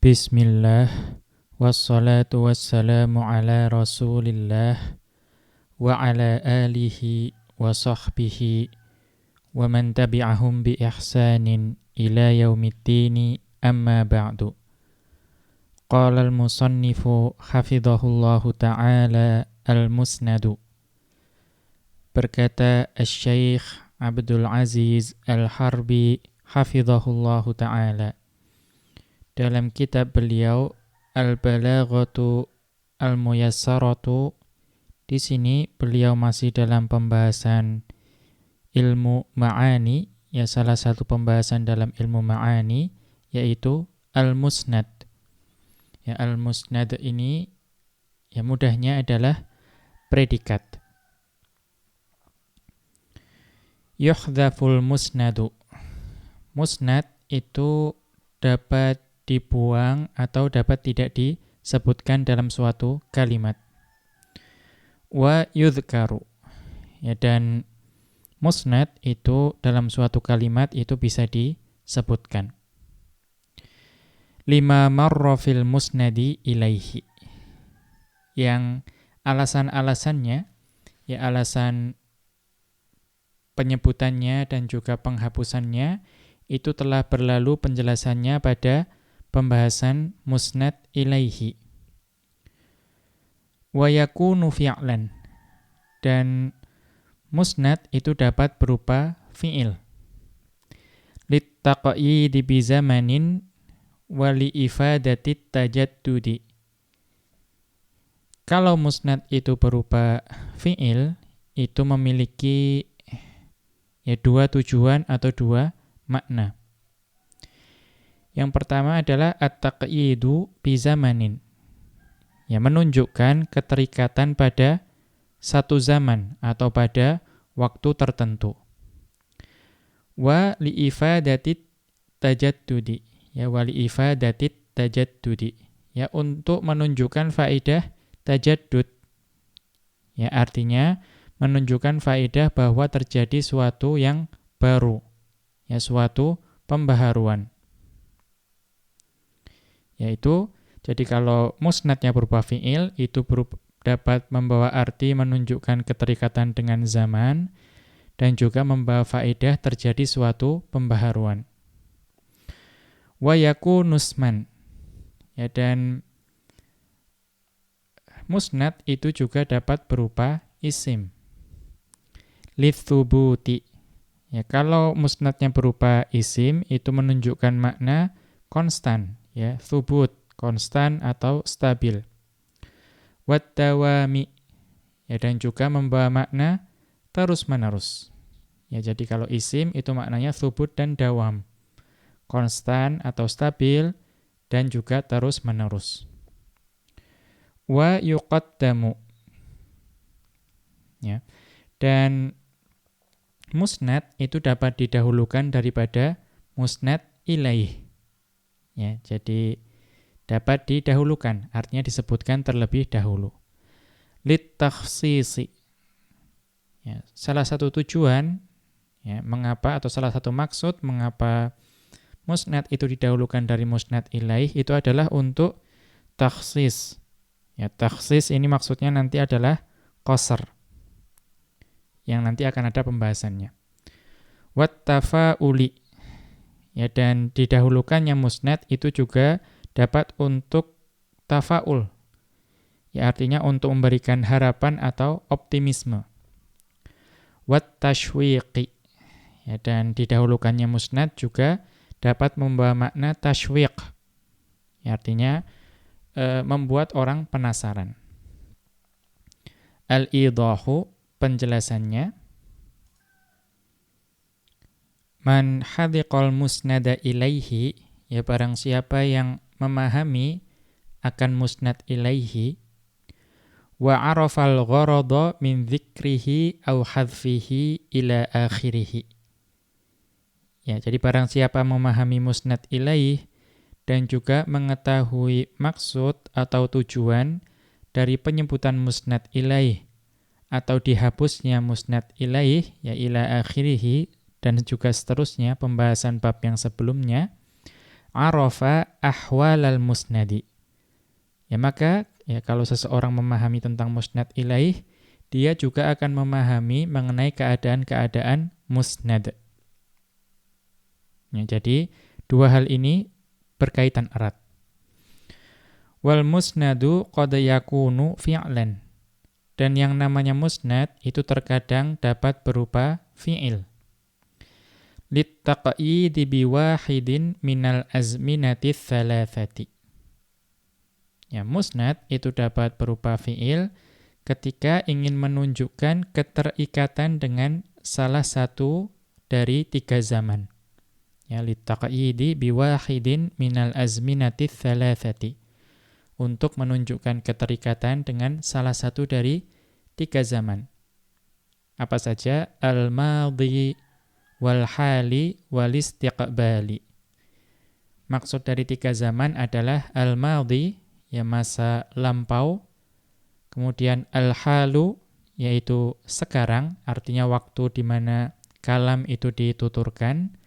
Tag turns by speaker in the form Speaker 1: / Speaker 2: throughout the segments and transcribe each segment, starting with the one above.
Speaker 1: Bismillah, wassalatu wassalamu ala rasulillah, wa ala alihi wa sahbihi, wa man tabi'ahum bi ihsanin ila yaumiddini amma ba'du. Qala al-musannifu hafidhahullahu ta'ala al-musnadu. Berkata Asy-Syaikh Abdul Aziz Al-Harbi hafidhahullahu ta'ala dalam kitab beliau Al-Balaghatu Al-Muyassaratu. Di sini beliau masih dalam pembahasan ilmu ma'ani, ya, salah satu pembahasan dalam ilmu ma'ani yaitu Al-Musnad. Ya, Al-Musnad ini ya mudahnya adalah predikat. Yuhdhaful musnadu. Musnad itu dapat dibuang atau dapat tidak disebutkan dalam suatu kalimat. Wa yudhkaru. Ya, dan musnad itu dalam suatu kalimat itu bisa disebutkan. Lima marra fil musnadi ilaihi. Yang alasan-alasannya, ya, alasan penyebutannya dan juga penghapusannya itu telah berlalu penjelasannya pada pembahasan musnad ilaihi. Wa yakunu fi'lan. Dan musnad itu dapat berupa fi'il. Littaqayyidi bizamanin wa liifadatit tajaddudi. Kalau musnad itu berupa fi'il, itu memiliki ya dua tujuan atau dua makna. Yang pertama adalah at-taqyidu bizamanin. Ya, menunjukkan keterikatan pada satu zaman atau pada waktu tertentu. Wa liifadatit tajaddudi. Ya, wa liifadatit tajaddudi. Ya, untuk menunjukkan faedah tajaddud. Ya, artinya menunjukkan faedah bahwa terjadi suatu yang baru. Ya, suatu pembaharuan. Yaitu, jadi kalau musnadnya berupa fi'il, itu dapat membawa arti menunjukkan keterikatan dengan zaman, dan juga membawa faedah terjadi suatu pembaharuan. Wa yakunusman. Ya, dan musnad itu juga dapat berupa isim. Lithubuti. Ya, kalau musnadnya berupa isim, itu menunjukkan makna konstan, ya, thubut, konstan atau stabil. Waddawami. Ya, dan juga membawa makna terus-menerus. Ya, jadi kalau isim itu maknanya thubut dan dawam, konstan atau stabil dan juga terus-menerus. Wa yuqaddamu. Ya. Dan musnad itu dapat didahulukan daripada musnad ilaih. Ya, jadi dapat didahulukan, artinya disebutkan terlebih dahulu. Litakhsisi. Ya, salah satu tujuan, ya, mengapa atau salah satu maksud mengapa musnad itu didahulukan dari musnad ilaih itu adalah untuk takhsis. Ya, takhsis ini maksudnya nanti adalah qasr, yang nanti akan ada pembahasannya. Wattafa'uli. Ya, dan didahulukannya musnad itu juga dapat untuk tafa'ul. Ya, artinya untuk memberikan harapan atau optimisme. Wattashwiqi. Ya, dan didahulukannya musnad juga dapat membawa makna tashwiq. Ya, artinya membuat orang penasaran. Al-idahu, penjelasannya. Man hadhiqal musnada ilaihi, ya, barang siapa yang memahami akan musnad ilaihi, wa arafal gharada min dzikrihi au hadfihi ila akhirih. Ya, jadi barang siapa memahami musnad ilaih dan juga mengetahui maksud atau tujuan dari penyebutan musnad ilaih atau dihapusnya musnad ilaih, ya, ila akhirih, dan juga seterusnya pembahasan bab yang sebelumnya, arafa ahwalal musnadi. Ya maka ya kalau seseorang memahami tentang musnad ilaih, dia juga akan memahami mengenai keadaan-keadaan musnad. Ya, jadi dua hal ini berkaitan erat. Wal musnadu qad yakunu fi'lan. Dan yang namanya musnad itu terkadang dapat berupa fi'il. Littaqyidi biwahidin minal azminati tsalatsati. Ya, musnad itu dapat berupa fi'il ketika ingin menunjukkan keterikatan dengan salah satu dari 3 zaman. Ya, littaqyidi biwahidin minal azminati tsalatsati. Untuk menunjukkan keterikatan dengan salah satu dari 3 zaman. Apa saja? Al-madhi, wal-hali, wal-istiqbali. Maksud dari 3 zaman adalah al-madhi, ya masa lampau, kemudian al-halu, yaitu sekarang, artinya waktu di mana kalam itu dituturkan,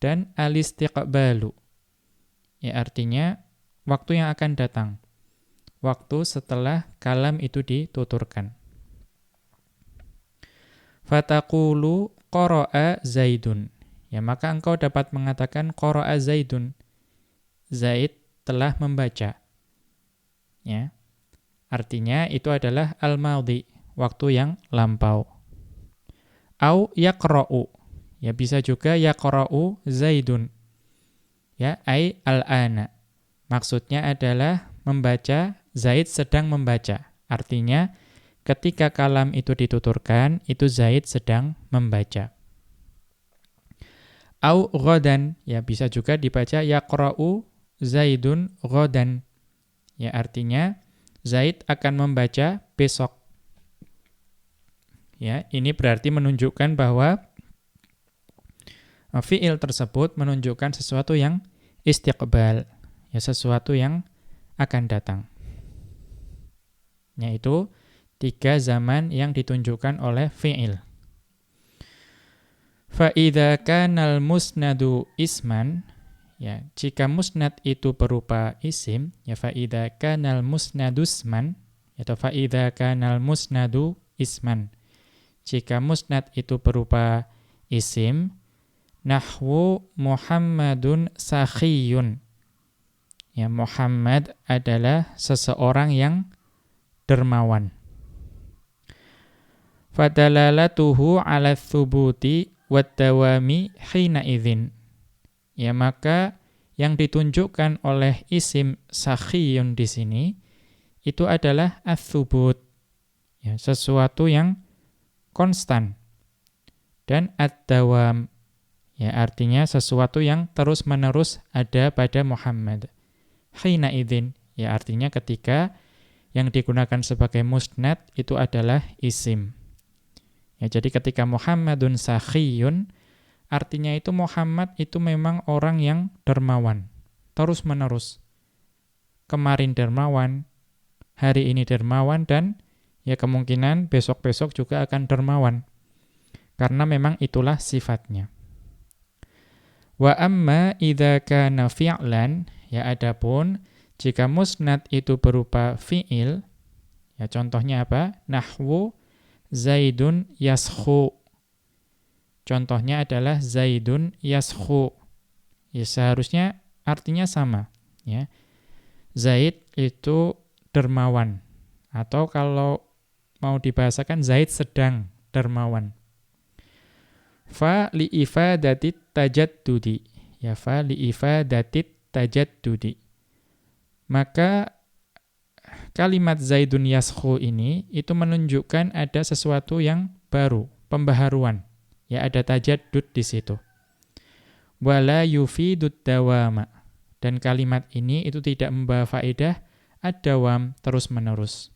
Speaker 1: dan al-istiqbalu, ya artinya waktu yang akan datang. Waktu setelah kalam itu dituturkan. Fataqulu qara'a Zaidun. Ya, maka engkau dapat mengatakan qara'a Zaidun. Zaid telah membaca. Ya. Artinya itu adalah al-madhi, waktu yang lampau. Au yaqra'u. Ya, bisa juga yaqra'u Zaidun. Ya, ai al-ana. Maksudnya adalah membaca, Zaid sedang membaca. Artinya, ketika kalam itu dituturkan, itu Zaid sedang membaca. Au ghadan, ya bisa juga dibaca yaqra'u Zaidun ghadan. Ya artinya, Zaid akan membaca besok. Ya, ini berarti menunjukkan bahwa fi'il tersebut menunjukkan sesuatu yang istiqbal, ya sesuatu yang akan datang. Yaitu 3 zaman yang ditunjukkan oleh fi'il. Fa idza kanal musnadu isman, ya jika musnad itu berupa isim, ya fa idza kanal musnadu isman, atau fa idza kanal musnadu isman. Jika musnad itu berupa isim, nahwu Muhammadun sakhiyun. Ya, Muhammad adalah seseorang yang dermawan. Fadalalatuhu ala thubuti waddawami hina idzin. Ya, maka yang ditunjukkan oleh isim sakhiyun di sini itu adalah ats-tsubut. Ya, sesuatu yang konstan. Dan ad-dawam, ya artinya sesuatu yang terus-menerus ada pada Muhammad. Hina idzin, ya artinya ketika yang digunakan sebagai musnad itu adalah isim. Ya, jadi ketika Muhammadun sakhiyun, artinya itu Muhammad itu memang orang yang dermawan, terus-menerus. Kemarin dermawan, hari ini dermawan, dan ya kemungkinan besok-besok juga akan dermawan. Karena memang itulah sifatnya. Wa amma idza kana fi'lan, ya adapun jika musnad itu berupa fi'il, ya contohnya apa? Nahwu Zaidun yaskhu. Contohnya adalah Zaidun yaskhu. Ya seharusnya artinya sama, ya. Zaid itu dermawan, atau kalau mau dibahasakan Zaid sedang dermawan. Fa li ifadatit tajaddudi. Ya fa li ifadatit tajaddudi. Maka kalimat Zaidun yaskhu ini itu menunjukkan ada sesuatu yang baru, pembaharuan. Ya ada tajaddud di situ. Wala yufidud dawama. Dan kalimat ini itu tidak membawa faedah ad-dawam, terus-menerus.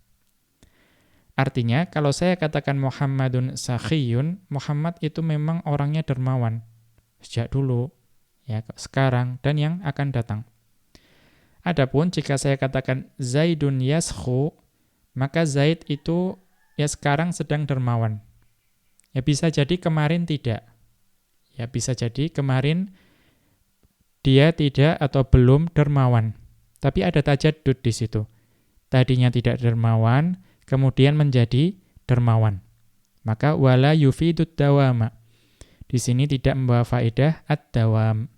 Speaker 1: Artinya, kalau saya katakan Muhammadun sakhiyun, Muhammad itu memang orangnya dermawan. Sejak dulu, ya sekarang, dan yang akan datang. Adapun jika saya katakan Zaidun yaskhu, maka Zaid itu ya sekarang sedang dermawan. Ya bisa jadi kemarin tidak. Ya bisa jadi kemarin dia tidak atau belum dermawan. Tapi ada tajaddud di situ. Tadinya tidak dermawan, kemudian menjadi dermawan. Maka wala yufidud dawama. Di sini tidak membawa faedah ad-dawam.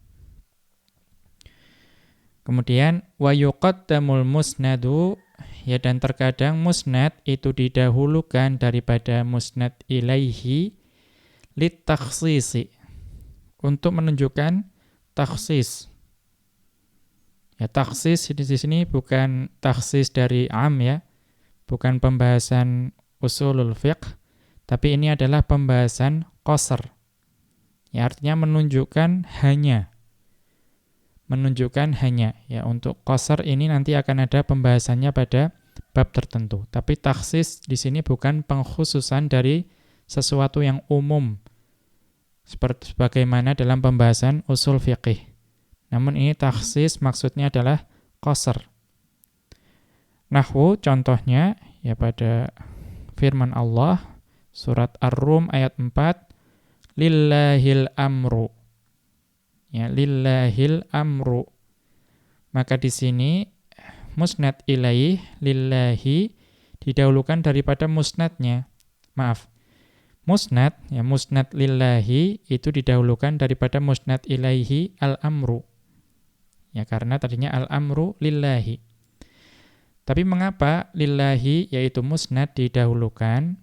Speaker 1: Kemudian wa yuqaddamul musnadu, ya, dan terkadang musnad itu didahulukan daripada musnad ilaihi litakhsisi, untuk menunjukkan takhsis. Ya, takhsis di sini bukan takhsis dari am, ya, bukan pembahasan usulul fiqh, tapi ini adalah pembahasan qasr. Ya, artinya menunjukkan hanya. Menunjukkan hanya, ya, untuk qasr ini nanti akan ada pembahasannya pada bab tertentu. Tapi takhsis di sini bukan pengkhususan dari sesuatu yang umum, seperti sebagaimana dalam pembahasan usul fiqih. Namun ini takhsis maksudnya adalah qasr. Nahwu contohnya, ya, pada firman Allah surat Ar-Rum ayat 4, lillahil amru. Ya, lillahil amru. Maka di sini musnad ilaih, lillahi, didahulukan daripada musnadnya. Maaf. Musnad, ya, musnad lillahi itu didahulukan daripada musnad ilaihi al-amru. Ya, karena tadinya al-amru lillahi. Tapi mengapa lillahi, yaitu musnad, didahulukan?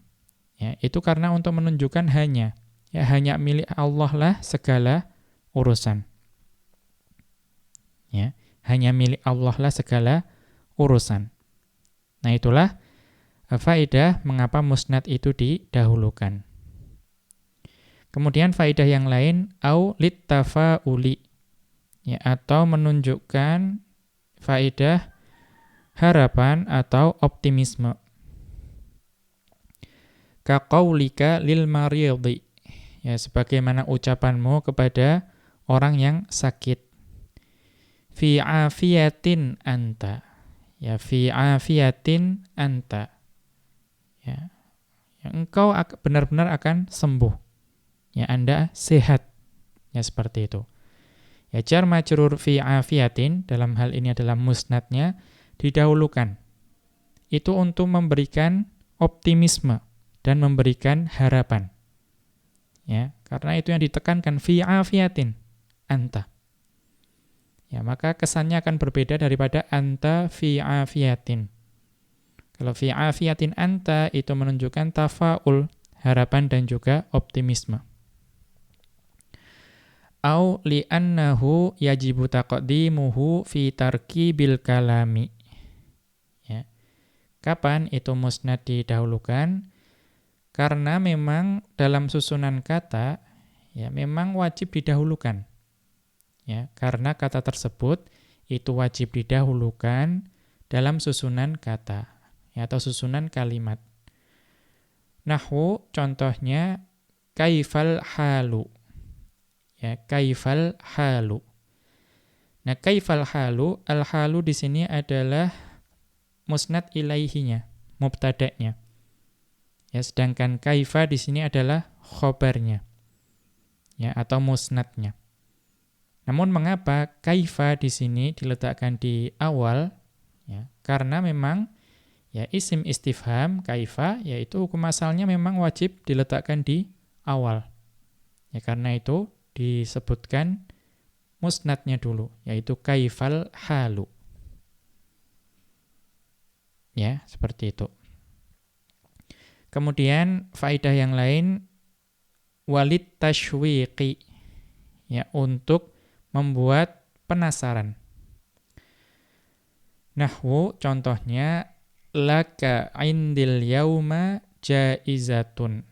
Speaker 1: Ya, itu karena untuk menunjukkan hanya. Ya, hanya milik Allah lah segala urusan. Ya, hanya milik Allah lah segala urusan. Nah, itulah faedah mengapa musnad itu didahulukan. Kemudian faedah yang lain, au littafa'uli, ya, atau menunjukkan faedah harapan atau optimisme. Ka qaulika lil mariyadhi, ya, sebagaimana ucapanmu kepada orang yang sakit. Fi afiyatin anta. Ya, fi afiyatin anta. Ya, engkau benar-benar akan sembuh. Ya, Anda sehat. Ya, seperti itu. Ya, jar majrur fi afiyatin dalam hal ini adalah musnadnya didahulukan. Itu untuk memberikan optimisme dan memberikan harapan. Ya, karena itu yang ditekankan fi afiyatin anta. Ya, maka kesannya akan berbeda daripada anta fi afiyatin. Kalau fi afiyatin anta itu menunjukkan tafaul, harapan dan juga optimisme. Au li'annahu yajibu taqdimuhu fi tarkibil kalami. Ya. Kapan itu musnad didahulukan? Karena memang dalam susunan kata, ya, memang wajib didahulukan. Ya, karena kata tersebut itu wajib didahulukan dalam susunan kata, ya, atau susunan kalimat. Nahwu contohnya kaifal halu. Ya, kaifal halu. Nah, kaifal halu, al-halu di sini adalah musnad ilaihinya, mubtada'nya. Ya, sedangkan kaifa di sini adalah khobarnya. Ya, atau musnadnya. Namun mengapa kaifa di sini diletakkan di awal? Ya, karena memang, ya, isim istifham kaifa, yaitu hukum asalnya memang wajib diletakkan di awal. Ya, karena itu disebutkan musnadnya dulu, yaitu kaifal halu. Ya, seperti itu. Kemudian faedah yang lain, walid tashwiqi, ya, untuk membuat penasaran. Nahwu contohnya laka indil yauma jaizatun.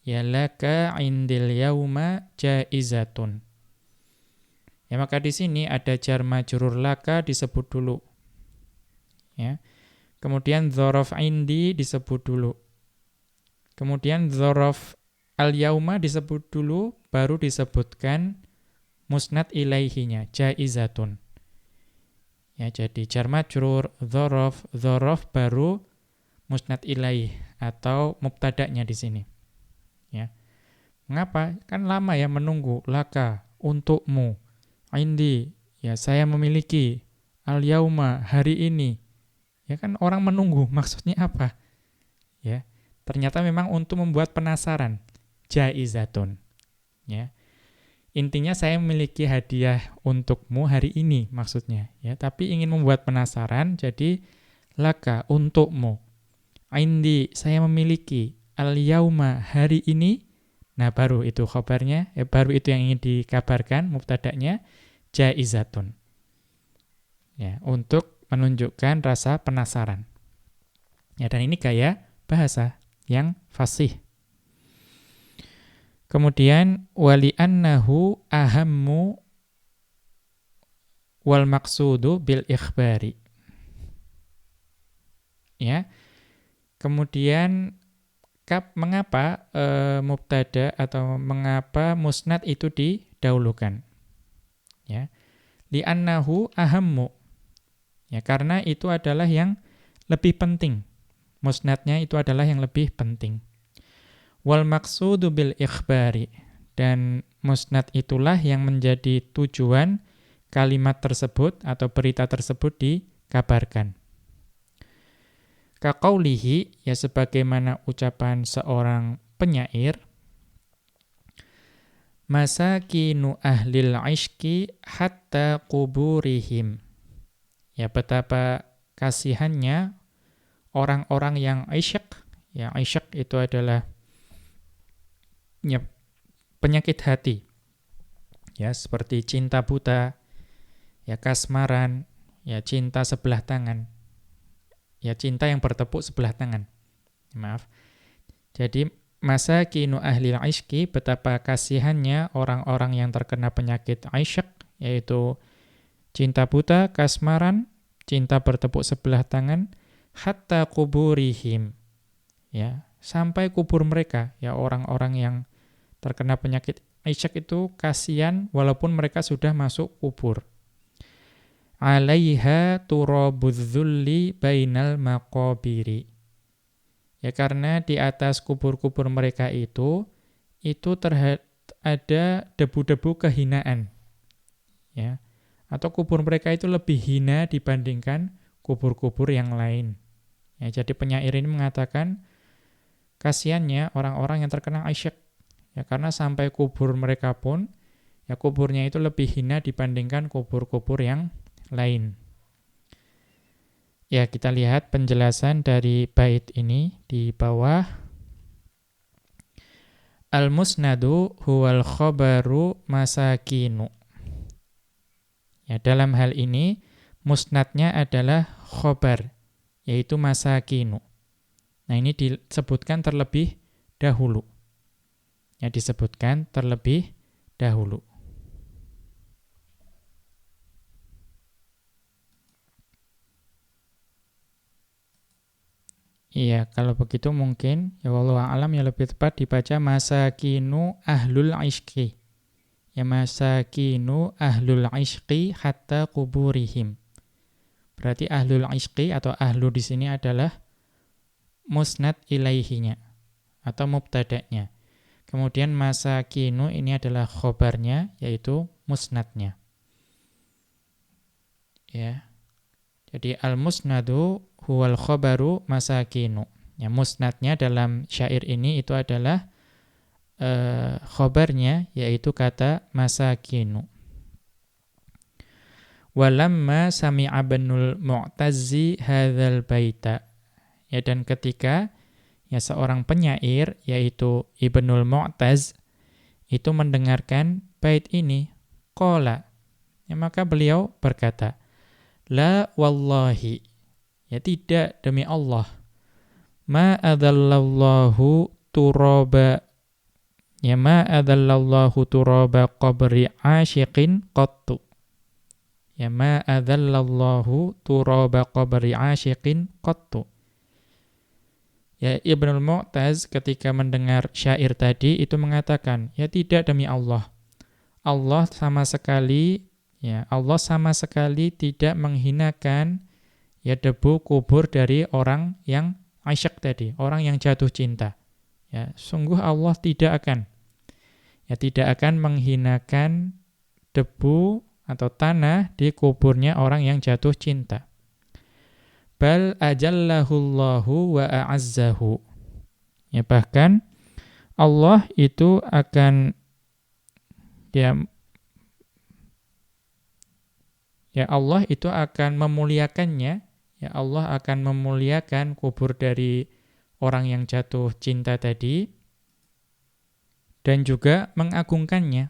Speaker 1: Ya, laka indil yauma jaizatun. Ya, maka di sini ada jar majrur laka disebut dulu. Ya. Kemudian dzaraf indi disebut dulu. Kemudian dzaraf al-yauma disebut dulu, baru disebutkan musnad ilaihinya, jaizatun. Ya, jadi jar majrur, dzaraf baru musnad ilaih atau mubtada'nya di sini. Ya. Mengapa? Kan lama ya menunggu, laka, untukmu, indi, Ya, saya memiliki al-yauma, hari ini. Ya kan orang menunggu, maksudnya apa? Ya, ternyata memang untuk membuat penasaran. Jaizatun. Ya. Intinya saya memiliki hadiah untukmu hari ini maksudnya, ya, tapi ingin membuat penasaran, jadi laka untukmu. Indi, saya memiliki al-yauma, hari ini. Nah, baru itu khabarnya, baru itu yang ingin dikabarkan mubtada'nya jaizatun. Ya, untuk menunjukkan rasa penasaran. Ya, dan ini gaya bahasa yang fasih. Kemudian wali annahu ahammu wal maqsudu bil ikhbari. Ya. Kemudian mengapa mubtada atau mengapa musnad itu didahulukan? Ya. Li annahu ahammu. Ya, karena itu adalah yang lebih penting. Musnadnya itu adalah yang lebih penting. Wal maqsudu bil ikhbari, dan musnad itulah yang menjadi tujuan kalimat tersebut atau berita tersebut dikabarkan. Kaqaulihi, ya sebagaimana ucapan seorang penyair, masakinu ahlil ishki hatta kuburihim. Ya, betapa kasihannya orang-orang yang isyq. Ya, isyq itu adalah ya, penyakit hati, ya, seperti cinta buta, ya, kasmaran, ya, cinta sebelah tangan, ya, cinta yang bertepuk sebelah tangan. Maaf. Jadi masakinu ahlil ishki, betapa kasihannya orang-orang yang terkena penyakit isyq, yaitu cinta buta, kasmaran, cinta bertepuk sebelah tangan, hatta kuburihim, ya, sampai kubur mereka, ya, orang-orang yang terkena penyakit isyq itu kasihan walaupun mereka sudah masuk kubur. Alaiha turabudzulli bainal maqabiri. Ya, karena di atas kubur-kubur mereka itu ada debu-debu kehinaan. Ya. Atau kubur mereka itu lebih hina dibandingkan kubur-kubur yang lain. Ya, jadi penyair ini mengatakan kasihannya orang-orang yang terkena isyq. Ya, karena sampai kubur mereka pun, ya, kuburnya itu lebih hina dibandingkan kubur-kubur yang lain. Ya, kita lihat penjelasan dari bait ini di bawah. Al-musnadu huwal khobaru masakinu. Ya, dalam hal ini, musnadnya adalah khobar, yaitu masakinu. Nah, ini disebutkan terlebih dahulu. Ya, disebutkan terlebih dahulu. Iya, kalau begitu mungkin, ya wallahu a'lam, ya lebih tepat dibaca masakinu ahlul ishqi. Ya, masakinu ahlul ishqi hatta kuburihim. Berarti ahlul ishqi atau ahlu di sini adalah musnad ilaihinya atau mubtada'nya. Kemudian masakinu ini adalah khobarnya, yaitu musnadnya. Ya. Jadi al-musnadu huwal khobaru masakinu. Ya, musnadnya dalam syair ini itu adalah khobarnya, yaitu kata masakinu. Walamma sami'a Ibnul Mu'tazzi hadzal baita. Ya, dan ketika ya seorang penyair yaitu Ibnul Mu'taz itu mendengarkan bait ini, qala, ya, maka beliau berkata, la wallahi, ya, tidak demi Allah, ma adallallahu turaba, ya, ma adallallahu turaba qabri asyiqin qattu, ya, ma adallallahu turaba qabri asyiqin qattu. Ya, Ibnul Mu'taz ketika mendengar syair tadi itu mengatakan, ya, tidak demi Allah. Allah sama sekali tidak menghinakan ya debu kubur dari orang yang asyik tadi, orang yang jatuh cinta. Ya, sungguh Allah tidak akan menghinakan debu atau tanah di kuburnya orang yang jatuh cinta. Bal ajallahullahu wa a'azzahu. Ya, bahkan Allah itu akan ya Allah itu akan memuliakannya. Ya, Allah akan memuliakan kubur dari orang yang jatuh cinta tadi dan juga mengagungkannya.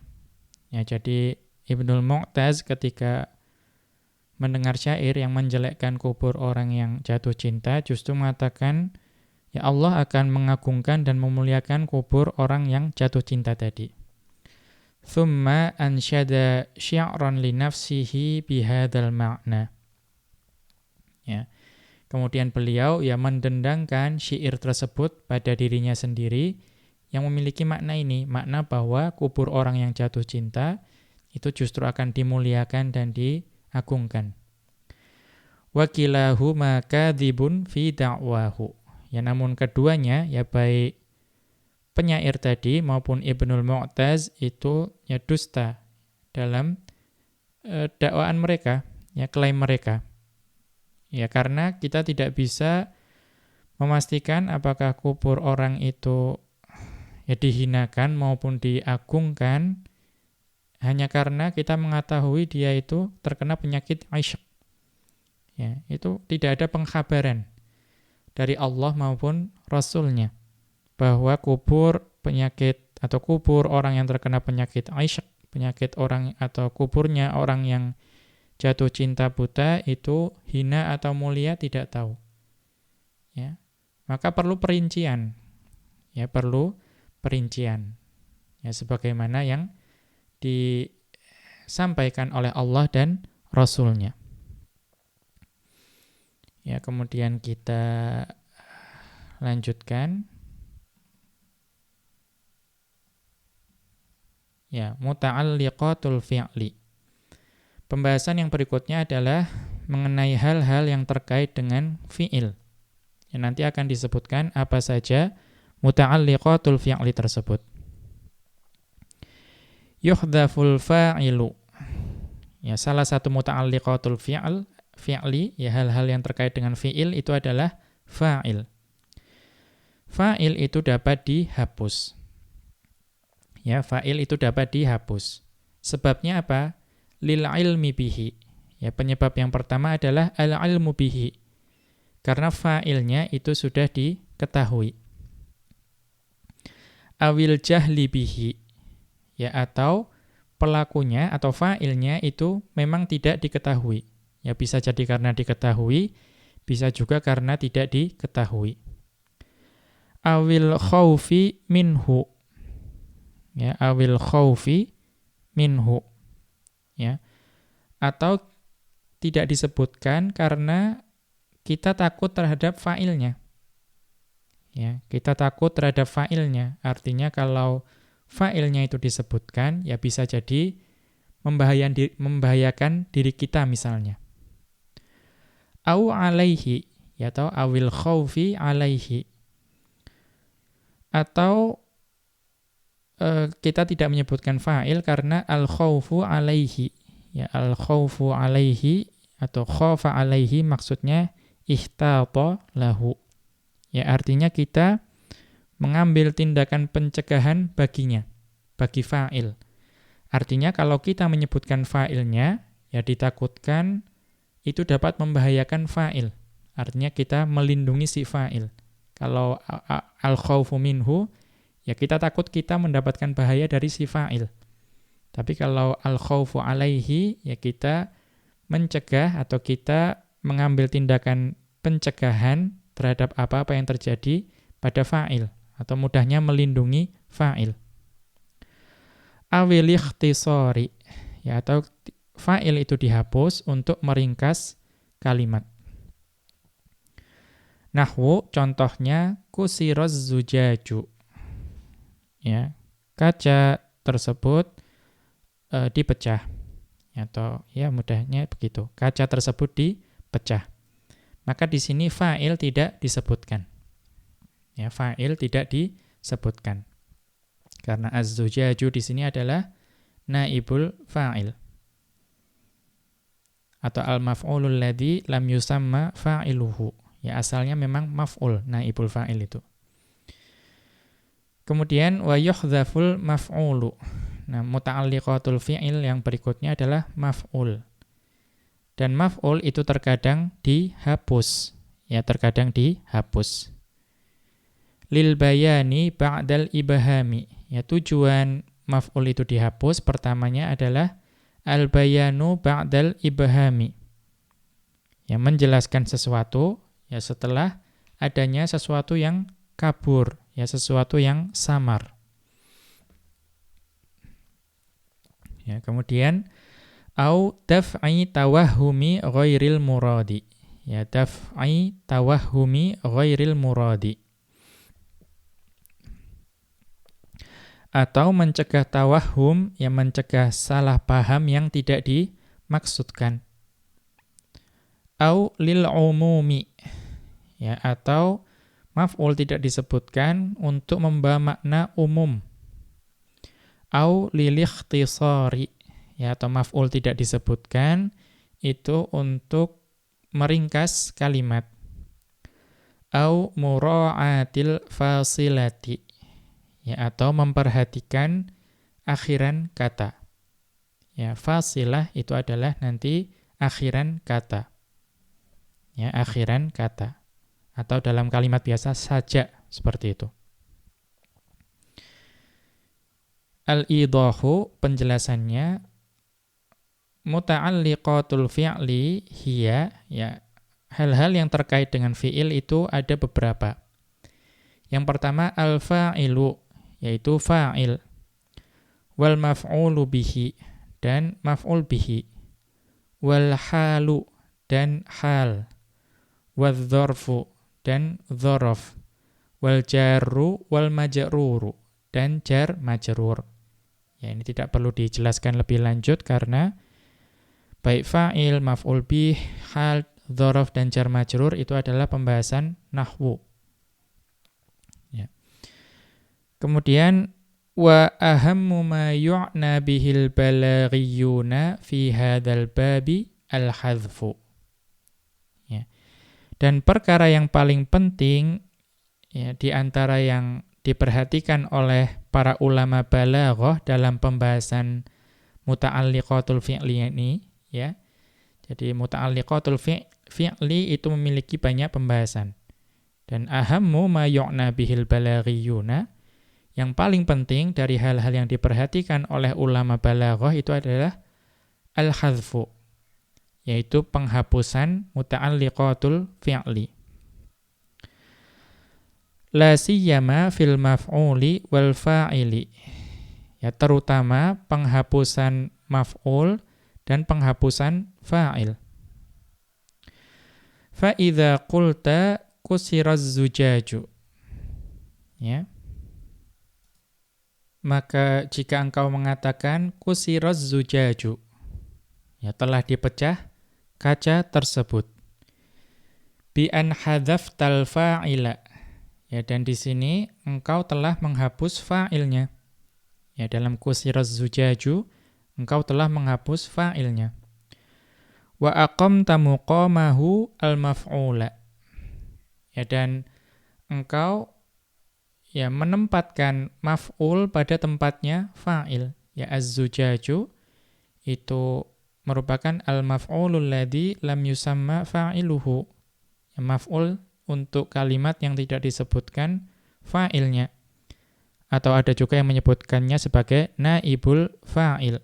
Speaker 1: Ya, jadi Ibnul Mu'taz ketika mendengar syair yang menjelekkan kubur orang yang jatuh cinta justru mengatakan, ya Allah akan mengagungkan dan memuliakan kubur orang yang jatuh cinta tadi. Thumma ansyada syi'ran li nafsihi bihadzal ma'na. Ya. Kemudian beliau ya mendendangkan syair tersebut pada dirinya sendiri yang memiliki makna ini, makna bahwa kubur orang yang jatuh cinta itu justru akan dimuliakan dan diagungkan. Wa kilahuma kadzibun fi da'wahu. Ya, namun keduanya, ya baik penyair tadi maupun Ibnul Mu'taz itu ya dusta dalam dakwaan mereka, ya klaim mereka. Ya, karena kita tidak bisa memastikan apakah kubur orang itu ya dihinakan maupun diagungkan hanya karena kita mengetahui dia itu terkena penyakit aisyq. Ya, itu tidak ada pengkhabaran dari Allah maupun Rasul-Nya bahwa kubur penyakit atau kubur orang yang terkena penyakit aisyq, penyakit orang atau kuburnya orang yang jatuh cinta buta itu hina atau mulia tidak tahu. Ya. Maka perlu perincian. Ya, perlu perincian. Ya, sebagaimana yang disampaikan oleh Allah dan Rasul-Nya. Ya, kemudian kita lanjutkan. Ya, muta'alliqatul fi'li. Pembahasan yang berikutnya adalah mengenai hal-hal yang terkait dengan fi'il. Ya, nanti akan disebutkan apa saja muta'alliqatul fi'li tersebut. Yuhdhaful fa'ilu. Ya, salah satu muta'alliqatul fi'li, ya hal-hal yang terkait dengan fi'il itu adalah fa'il. Fa'il itu dapat dihapus. Ya, fa'il itu dapat dihapus. Sebabnya apa? Lil ilmi bihi. Ya, penyebab yang pertama adalah al-ilmu bihi. Karena fa'ilnya itu sudah diketahui. Awil jahli bihi. Ya, atau pelakunya atau fa'ilnya itu memang tidak diketahui. Ya, bisa jadi karena diketahui, bisa juga karena tidak diketahui. Awil khaufi minhu. Ya, awil khaufi minhu. Ya. Atau tidak disebutkan karena kita takut terhadap fa'ilnya. Ya, kita takut terhadap fa'ilnya. Artinya kalau fa'ilnya itu disebutkan, ya bisa jadi membahayakan diri kita misalnya. Au alaihi, ya, atau awil khaufi alaihi. Atau kita tidak menyebutkan fa'il karena al-khaufu alaihi. Ya, al-khaufu alaihi atau khaufa alaihi maksudnya ihtata lahu. Ya, artinya kita mengambil tindakan pencegahan baginya, bagi fa'il. Artinya kalau kita menyebutkan fa'ilnya, ya ditakutkan itu dapat membahayakan fa'il. Artinya kita melindungi si fa'il. Kalau al-khaufu minhu, ya kita takut kita mendapatkan bahaya dari si fa'il. Tapi kalau al-khaufu alaihi, ya kita mencegah atau kita mengambil tindakan pencegahan terhadap apa-apa yang terjadi pada fa'il. Atau mudahnya melindungi fa'il. Awil ikhtisari, ya, atau fa'il itu dihapus untuk meringkas kalimat. Nahwu, contohnya kusiroz zujaju. Ya, kaca tersebut dipecah. Atau ya mudahnya begitu. Kaca tersebut dipecah. Maka di sini fa'il tidak disebutkan. Ya, fa'il tidak disebutkan. Karena az-zujaju di sini adalah naibul fa'il. atau al-maf'ulul ladzi lam yusamma fa'iluhu. Ya, asalnya memang maf'ul, naibul fa'il itu. Kemudian wa yuhdzaful maf'ulu. Nah, muta'alliqatul fi'il yang berikutnya adalah maf'ul. Dan maf'ul itu terkadang dihapus. Ya, terkadang dihapus. Lil bayani ba'dal ibhami. Ya, tujuan maf'ul itu dihapus pertamanya adalah al bayanu ba'dal ibhami. Ya, menjelaskan sesuatu ya setelah adanya sesuatu yang kabur, ya sesuatu yang samar. Ya, kemudian au daf'i tawahhumi ghairil muradi. Ya, daf'i tawahhumi ghairil muradi. Atau mencegah tawahhum, yang mencegah salah paham yang tidak dimaksudkan. Au lil umumi. Ya, atau maf'ul tidak disebutkan untuk membawa makna umum. Au lil ikhtisari. Ya, atau maf'ul tidak disebutkan itu untuk meringkas kalimat. Au mura'atil fasilati. Ya, atau memperhatikan akhiran kata. Ya, fasilah itu adalah nanti akhiran kata. Ya, akhiran kata. Atau dalam kalimat biasa saja, seperti itu. Al-idahu, penjelasannya, muta'alliqatul fi'li hiya, ya, hal-hal yang terkait dengan fi'il itu ada beberapa. Yang pertama, al-fa'ilu, yaitu fa'il. Wal maf'ulu bihi, dan maf'ul bihi. Wal halu, dan hal. Wal dzarfu, dan dzaraf. Wal jarru, wal majruru, dan jar majrur. Ya, ini tidak perlu dijelaskan lebih lanjut karena baik fa'il, maf'ul bih, hal, dzaraf, dan jar majrur itu adalah pembahasan nahwu. Ya. Kemudian wa ahammu ma yu'na bihil balaghiyuna fi hadzal babi al-hadzfu. Ya. Dan perkara yang paling penting ya di antara yang diperhatikan oleh para ulama balaghah dalam pembahasan muta'alliqatul fi'li ini ya. Jadi muta'alliqatul fi'li itu memiliki banyak pembahasan. Dan ahammu ma yu'na bihil balaghiyuna, yang paling penting dari hal-hal yang diperhatikan oleh ulama balaghah itu adalah al-hadzfu, yaitu penghapusan muta'alliqatul fi'li. La siyama fil maf'uli wal fa'ili. Ya, terutama penghapusan maf'ul dan penghapusan fa'il. Fa idza qulta kusiraz zujaju. Ya. Maka jika engkau mengatakan kusiraz zujaju, ya telah dipecah kaca tersebut. Bi an hadzaftal fa'ila. Ya, dan di sini engkau telah menghapus fa'ilnya. Ya, dalam kusiraz zujaju engkau telah menghapus fa'ilnya. Wa aqamta muqamahu al-maf'ula. Ya, dan engkau ya menempatkan maf'ul pada tempatnya fa'il. Ya, az-zujaju itu merupakan al-maf'ulul ladzi lam yusamma fa'iluhu. Ya, maf'ul untuk kalimat yang tidak disebutkan fa'ilnya. Atau ada juga yang menyebutkannya sebagai naibul fa'il.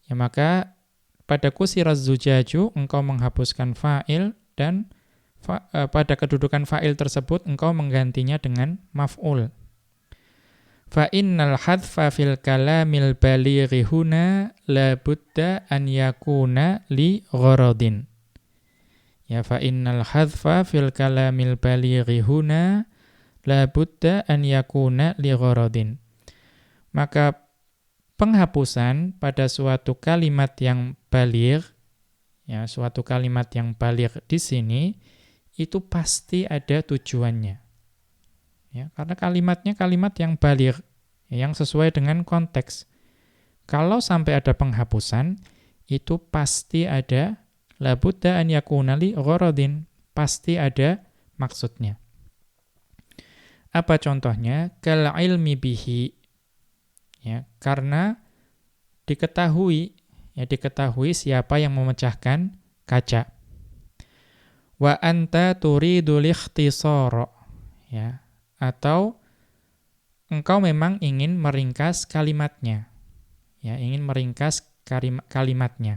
Speaker 1: Ya, maka pada kusiraz zujaju engkau menghapuskan fa'il dan pada kedudukan fa'il tersebut engkau menggantinya dengan maf'ul. Fa innal hadfa fil kalamil balighi huna la budda an yakuna li gharadin. Ya, fa innal hadfa fil kalamil balighi huna la budda an yakuna li gharadin. Maka penghapusan pada suatu kalimat yang baligh, ya, suatu kalimat yang baligh di sini itu pasti ada tujuannya. Ya, karena kalimatnya kalimat yang baligh, yang sesuai dengan konteks. Kalau sampai ada penghapusan, itu pasti ada labudda an yakuna li gharadin, pasti ada maksudnya. Apa contohnya? Kal ilmi bihi. Ya, karena diketahui siapa yang memecahkan kaca. Wa anta turidul ikhtisara. Ya, atau engkau memang ingin meringkas kalimatnya. Ya, ingin meringkas kalimatnya.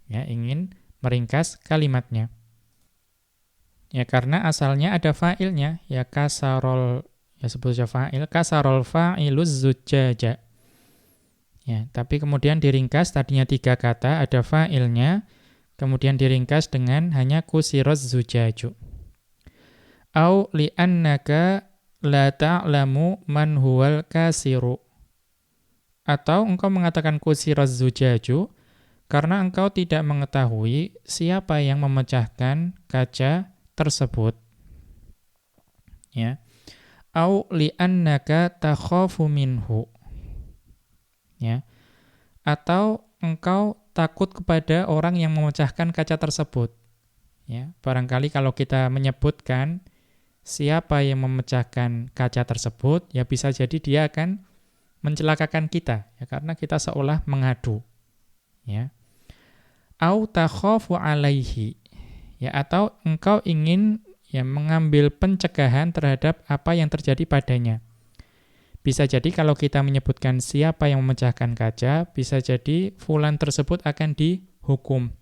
Speaker 1: Ya, ingin meringkas kalimatnya. Ya, karena asalnya ada fa'ilnya, ya kasarol, ya sebut saja fa'il, kasarol fa'iluz zujjaja. Ya, tapi kemudian diringkas, tadinya 3 kata, ada fa'ilnya, kemudian diringkas dengan hanya kusiroz zujaju. Au li'annaka la ta'lamu man huwal kasiru. Atau engkau mengatakan kusiroz zujaju, karena engkau tidak mengetahui siapa yang memecahkan kaca tersebut. Ya. Au li'annaka takhafu minhu. Ya. Atau engkau takut kepada orang yang memecahkan kaca tersebut. Ya, barangkali kalau kita menyebutkan siapa yang memecahkan kaca tersebut, ya bisa jadi dia akan mencelakakan kita, ya karena kita seolah mengadu. Ya. Au takhafu alaihi. Ya, atau engkau ingin ya mengambil pencegahan terhadap apa yang terjadi padanya. Bisa jadi kalau kita menyebutkan siapa yang memecahkan kaca, bisa jadi fulan tersebut akan dihukum.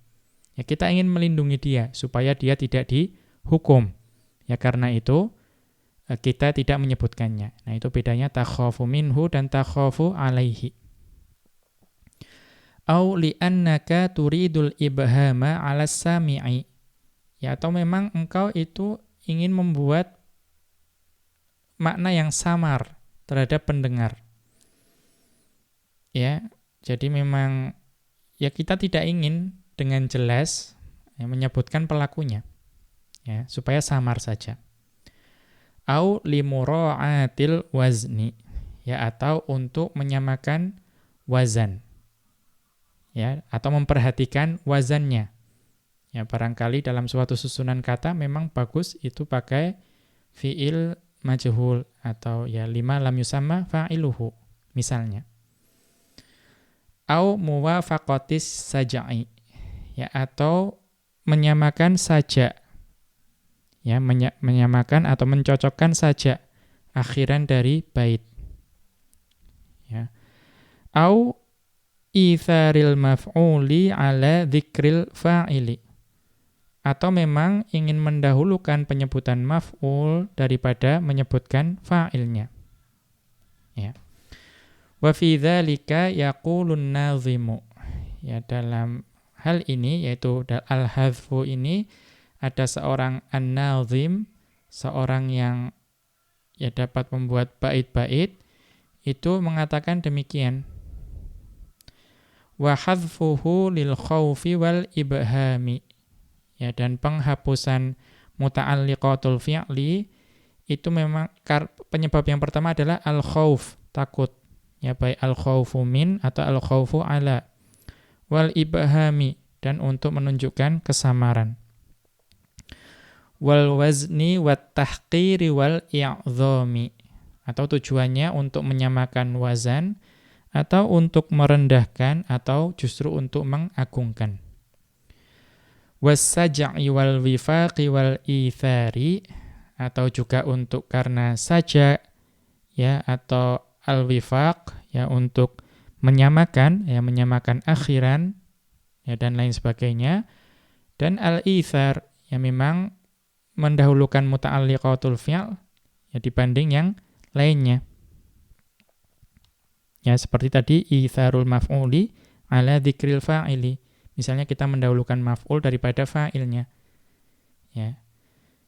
Speaker 1: Ya, kita ingin melindungi dia supaya dia tidak dihukum. Ya, karena itu kita tidak menyebutkannya. Nah, itu bedanya takhafu minhu dan takhafu alaihi. Au li'annaka turidul ibhama 'alas sami'i. Ya, atau memang engkau itu ingin membuat makna yang samar terhadap pendengar. Ya, jadi memang ya kita tidak ingin dengan jelas ya, menyebutkan pelakunya. Ya, supaya samar saja. Au limura'atil wazni. Ya, atau untuk menyamakan wazan. Ya, atau memperhatikan wazannya. Ya, barangkali dalam suatu susunan kata memang bagus itu pakai fi'il majhul atau ya lima lam yusamma fa'iluhu misalnya. Au muwafaqatis sajai. Ya, atau menyamakan saja. Ya, menyamakan atau mencocokkan saja akhiran dari bait. Ya. Au itharil maf'uli ala dzikril fa'ili. Atau memang ingin mendahulukan penyebutan maf'ul daripada menyebutkan fa'ilnya. Ya. Wa fi dzalika yaqulun nazimu. Ya, dalam hal ini yaitu al-hadzfu ini ada seorang an-nazim, seorang yang ya dapat membuat bait-bait itu mengatakan demikian. Wa hadzfuhu lil khaufi wal ibhami. Ya, dan penghapusan muta'alliqatul fi'li itu memang penyebab yang pertama adalah al-khauf, takut. Ya, baik al-khaufu min atau al-khaufu ala. Wal ibhami, dan untuk menunjukkan kesamaran. Wal wazni wat tahqiri wal i'dhami. Atau tujuannya untuk menyamakan wazan atau untuk merendahkan atau justru untuk mengagungkan. Was-saj'i wal wifaqi wal ithari, atau juga untuk karena saja ya atau al-wifaq ya untuk menyamakan ya menyamakan akhiran ya dan lain sebagainya, dan al-ithar ya memang mendahulukan muta'alliqatul fi'l ya dibanding yang lainnya. Ya, seperti tadi itharul maf'uli ala dzikril fa'ili. Misalnya kita mendahulukan maf'ul daripada fa'ilnya. Ya.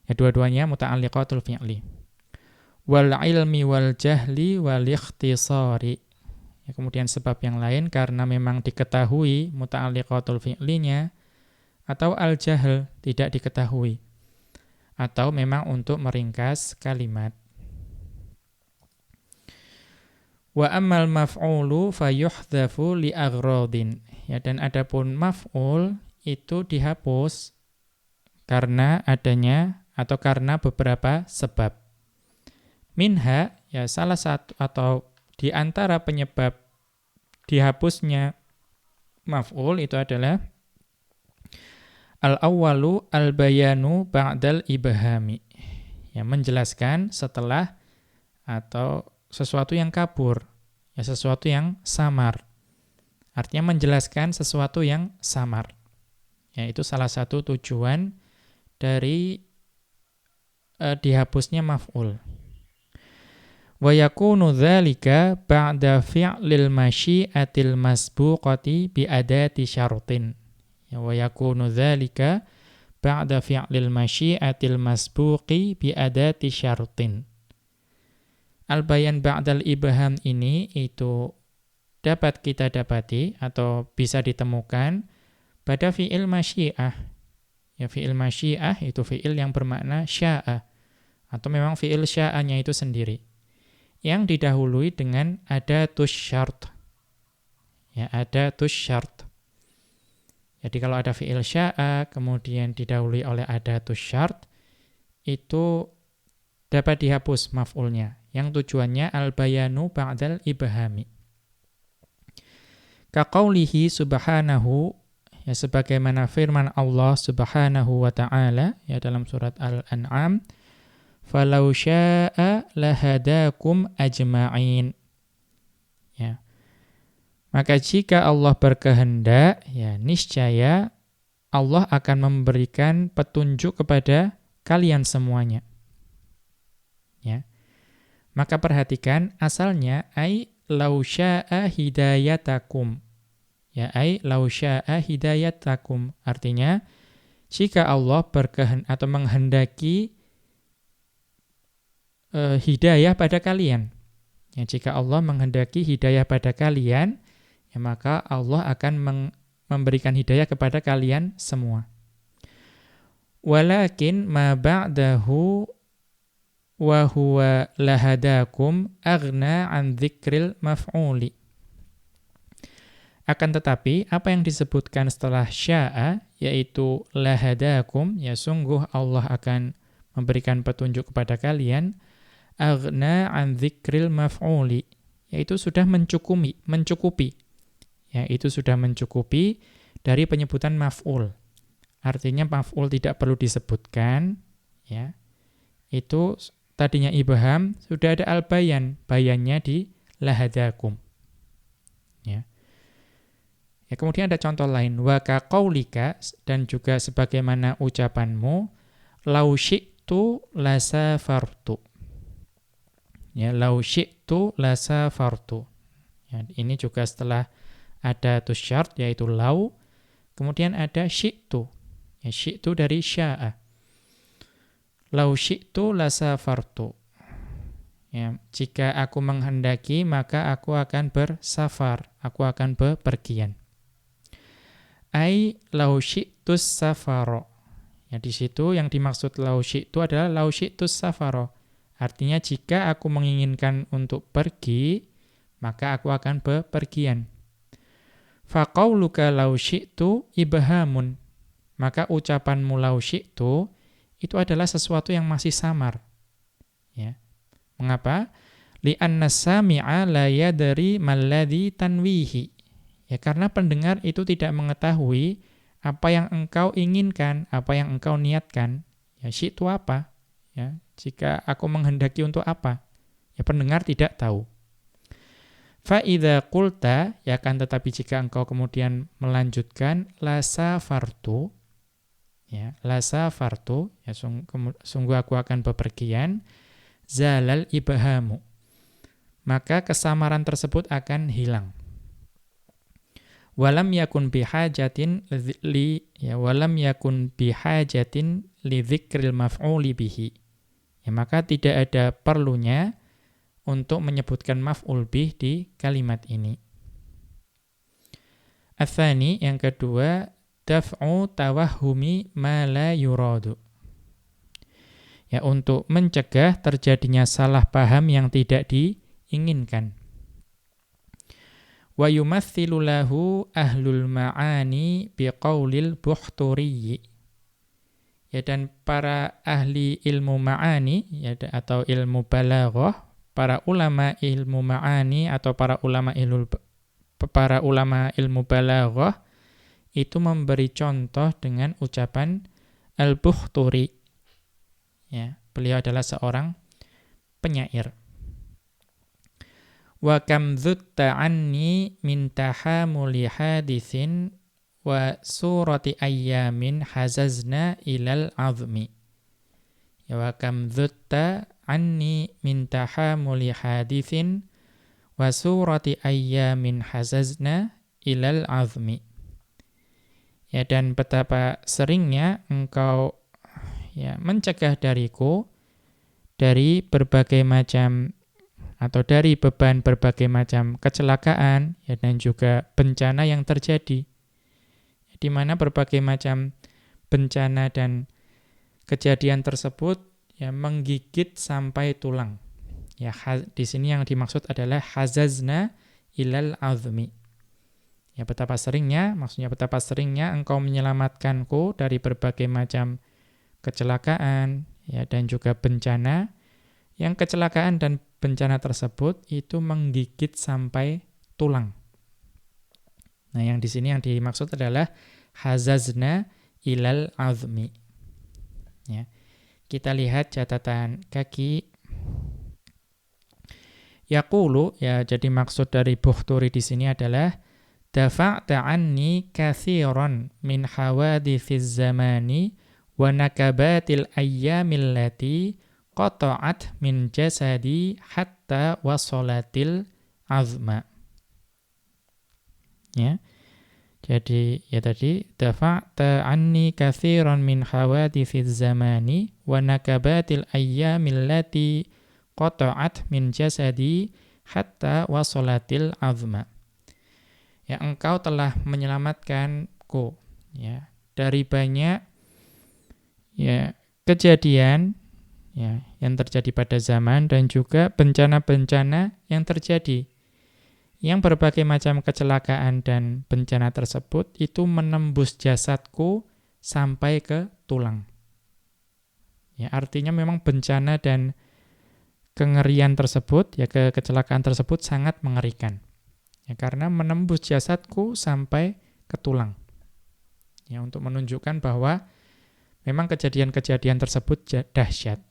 Speaker 1: Ya, dua-duanya muta'alliqatul fi'li. Wal ilmi wal jahli wal ikhtisari. Ya, kemudian sebab yang lain karena memang diketahui muta'alliqatul fi'linya atau al-jahl tidak diketahui. Atau memang untuk meringkas kalimat. Wa ammal maf'ulu fayuhdhafu li aghradin. ya, dan adapun maf'ul itu dihapus karena adanya atau karena beberapa sebab. Minha, ya salah satu atau di antara penyebab dihapusnya maf'ul itu adalah al-awwalu al-bayanu ba'dal ibhami. Ya, menjelaskan setelah atau sesuatu yang kabur, ya sesuatu yang samar. Artinya menjelaskan sesuatu yang samar. Ya, itu salah satu tujuan dari dihapusnya maf'ul. Wa yakunu dzalika ba'da fi'lil masyiatil masbuqati bi adati syartin. Ya, wa yakunu dzalika ba'da fi'lil masyiatil masbuqi bi adati syartin. Al-bayan ba'dal ibham ini itu dapat kita dapati atau bisa ditemukan pada fi'il masyiah. Ya, fi'il masyiah itu fi'il yang bermakna sya'a atau memang fi'il sya'anya itu sendiri yang didahului dengan adatus syart. Ya, adatus syart. Jadi kalau ada fi'il sya'a kemudian didahului oleh adatus syart, itu dapat dihapus maf'ulnya yang tujuannya al-bayanu ba'dal ibhami. Kaqaulihi subhanahu, ya sebagaimana firman Allah Subhanahu wa ta'ala ya dalam surat Al-An'am, falau syaa lahadakum ajma'in. Ya. Maka jika Allah berkehendak, ya niscaya Allah akan memberikan petunjuk kepada kalian semuanya. Ya. Maka perhatikan asalnya ai lau syaa hidayatakum. Ya, ai lau syaa hidayatakum. Artinya jika Allah berkehendak atau menghendaki hidayah pada kalian. Ya, jika Allah menghendaki hidayah pada kalian, ya maka Allah akan memberikan hidayah kepada kalian semua. Walakin ma ba'dahu wa huwa lahadakum aghna an dzikril maf'uli. Akan tetapi apa yang disebutkan setelah sya'a yaitu lahadakum, ya sungguh Allah akan memberikan petunjuk kepada kalian, aghna an dzikril maf'uli, yaitu sudah mencukupi. Ya, itu sudah mencukupi dari penyebutan maf'ul. Artinya maf'ul tidak perlu disebutkan, ya. Itu tadinya ibham, sudah ada al-bayan, bayannya di lahadakum. Ya. Ya, kemudian ada contoh lain, wa kaqaulika, dan juga sebagaimana ucapanmu, lau syi'tu lasafartu. Ya, lau syi'tu lasafartu. Ya, ini juga setelah ada tusyart yaitu lau, kemudian ada syi'tu. Ya, syi'tu dari sya'a. Lau syi'tu lasafartu. Ya, jika aku menghendaki maka aku akan bersafar, aku akan bepergian. Ai lau syi'tus safaro. Ya, di situ yang dimaksud lau syi'tu adalah lau syi'tus safaro. Artinya jika aku menginginkan untuk pergi, maka aku akan bepergian. Faqauluka lau syi'tu ibhamun. Maka ucapanmu lau syi'tu itu adalah sesuatu yang masih samar. Ya. Mengapa? Li'anna sami'a la yadri malladhi tanwihi. Ya, karena pendengar itu tidak mengetahui apa yang engkau inginkan, apa yang engkau niatkan. Ya, syi'tu apa? Ya, jika aku menghendaki untuk apa? Ya, pendengar tidak tahu. Fa'idha qulta, ya kan, tetapi jika engkau kemudian melanjutkan lasafartu, ya, lasafartu, ya sungguh aku akan bepergian, zalal ibhamu. Maka kesamaran tersebut akan hilang. Walam yakun bihajatin walam yakun bihajatin li dzikril maf'uli bihi. Ya, maka tidak ada perlunya untuk menyebutkan maf'ul bih di kalimat ini. Atsani, yang kedua, daf'u tawahhumi ma la yuradu. Ya, untuk mencegah terjadinya salah paham yang tidak diinginkan. Wa yumathilu lahu ahlul ma'ani biqaulil Bukhturi. Ya, dan para ahli ilmu ma'ani ya, atau ilmu balaghah, para ulama ilmu ma'ani atau para ulama ilmu balaghah itu memberi contoh dengan ucapan Al-Bukhturi. Ya, beliau adalah seorang penyair. Wa kam dzutta anni min tahamuli haditsin wa surati ayyamin hazazna ilal azmi. Ya, wa kam dzutta anni min tahamuli haditsin wa surati ayyamin hazazna ilal azmi. Ya, dan betapa seringnya engkau ya mencegah dariku dari berbagai macam atau dari beban berbagai macam kecelakaan ya, dan juga bencana yang terjadi, di mana berbagai macam bencana dan kejadian tersebut ya menggigit sampai tulang. Ya, di sini yang dimaksud adalah hazazna ilal azmi. Ya, betapa seringnya, maksudnya betapa seringnya engkau menyelamatkanku dari berbagai macam kecelakaan ya, dan juga bencana, yang kecelakaan dan bencana tersebut itu menggigit sampai tulang. Nah, yang di sini yang dimaksud adalah hazazna ilal azmi. Ya. Kita lihat catatan kaki. Yaqulu, ya, jadi maksud dari Bukhturi di sini adalah dafa'ta anni katsiran min hawadithiz zamani wa nakabatil ayyamil lati qata'at min jasadi hatta wasolatil azma. Ya. Jadi ya tadi dafa'ta anni katsiran min hawadithiz zamani wa nakabatil ayyamil lati qata'at min jasadi hatta wasolatil azma. Ya, engkau telah menyelamatkanku ya dari banyak ya kejadian ya yang terjadi pada zaman dan juga bencana-bencana yang terjadi. Yang berbagai macam kecelakaan dan bencana tersebut itu menembus jasadku sampai ke tulang. Ya, artinya memang bencana dan kengerian tersebut, ya kecelakaan tersebut sangat mengerikan. Ya, karena menembus jasadku sampai ke tulang. Ya, untuk menunjukkan bahwa memang kejadian-kejadian tersebut dahsyat.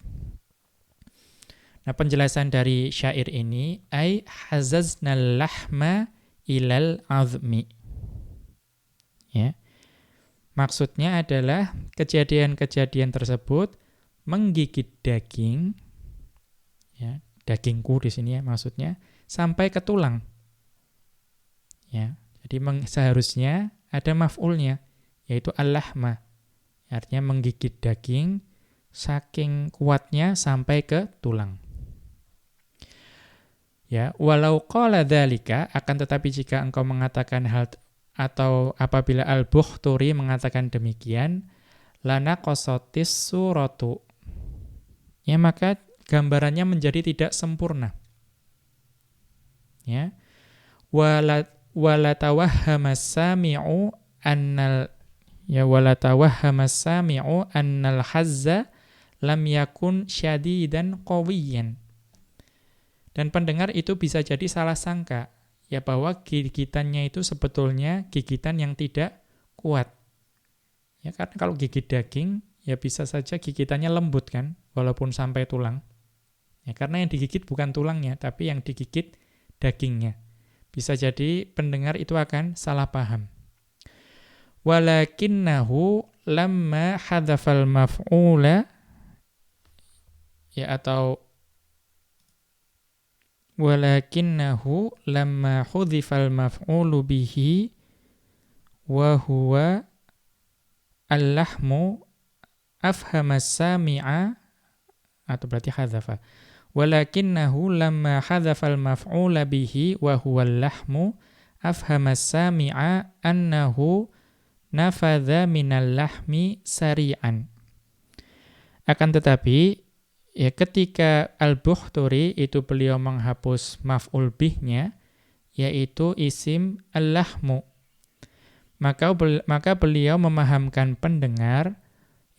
Speaker 1: Nah, penjelasan dari syair ini ai hazaznal lahma ilal azmi. Ya. Maksudnya adalah kejadian-kejadian tersebut menggigit daging, ya, dagingku di sini ya maksudnya, sampai ke tulang. Ya, jadi seharusnya ada maf'ulnya, yaitu al-lahma. Artinya menggigit daging saking kuatnya sampai ke tulang. Ya, walau qala dzalika, akan tetapi jika engkau mengatakan hal atau apabila Al-Bukhturi mengatakan demikian, lana qasatis suratu. Ya, maka gambarannya menjadi tidak sempurna. Ya. Wala tawahhamas sami'u annal annal hazza lam yakun syadidan qawiyan. Dan pendengar itu bisa jadi salah sangka, ya bahwa gigitannya itu sebetulnya gigitan yang tidak kuat. Ya, karena kalau gigit daging, ya bisa saja gigitannya lembut kan, walaupun sampai tulang. Ya, karena yang digigit bukan tulangnya, tapi yang digigit dagingnya. Bisa jadi pendengar itu akan salah paham. Walakinnahu lamma hadzafal maf'ula, ya, atau walakinnahu lamma hudzifal maf'ulu bihi wa huwa al-lahmu afhamas sami'a, atau berarti hadzafa. Walakinnahu lamma hadzafal maf'ula bihi wa huwa al-lahmu afhamas sami'a annahu nafadha minal lahmi sari'an. Akan tetapi ya ketika Al-Bukhturi itu beliau menghapus maf'ul bihnya, yaitu isim al-lahmu. Maka beliau memahamkan pendengar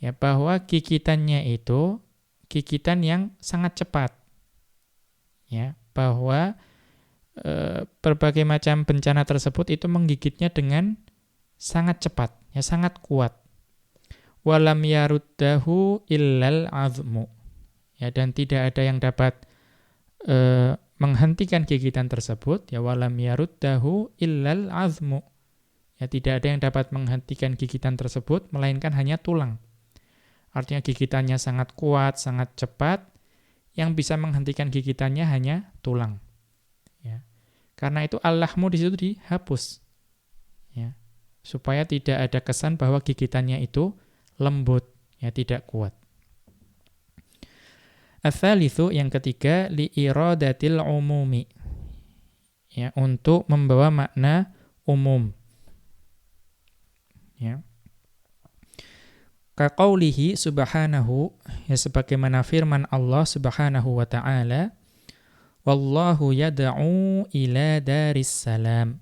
Speaker 1: ya bahwa gigitannya itu gigitan yang sangat cepat. Ya, bahwa berbagai macam bencana tersebut itu menggigitnya dengan sangat cepat, ya sangat kuat. Walam yaruddahu illal azmu. Ya, dan tidak ada yang dapat menghentikan gigitan tersebut, ya walam yaruddahu illal azmu. Ya, tidak ada yang dapat menghentikan gigitan tersebut melainkan hanya tulang. Artinya gigitannya sangat kuat, sangat cepat, yang bisa menghentikan gigitannya hanya tulang. Ya. Karena itu al-lahmu di situ dihapus. Ya. Supaya tidak ada kesan bahwa gigitannya itu lembut, ya tidak kuat. Ats-tsalitsu, yang ketiga, li'iradatil umumi. Ya, untuk membawa makna umum. Ya. Kaqaulihi subhanahu, ya sebagaimana firman Allah Subhanahu wa taala, wallahu yad'u ila daris salam.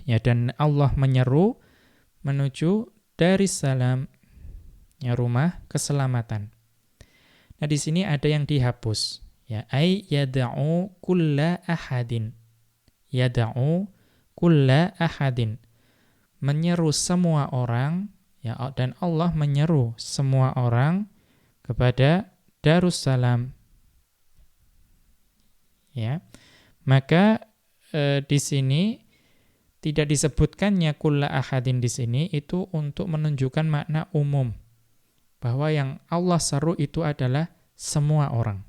Speaker 1: Ya, dan Allah menyeru menuju daris salam, ya rumah keselamatan. Nah, di sini ada yang dihapus, ya ai yad'u kulla ahadin. Yad'u kulla ahadin. Menyeru semua orang, ya, dan Allah menyeru semua orang kepada Darussalam. Ya. Maka di sini tidak disebutkannya kulla ahadin di sini itu untuk menunjukkan makna umum, bahwa yang Allah seru itu adalah semua orang.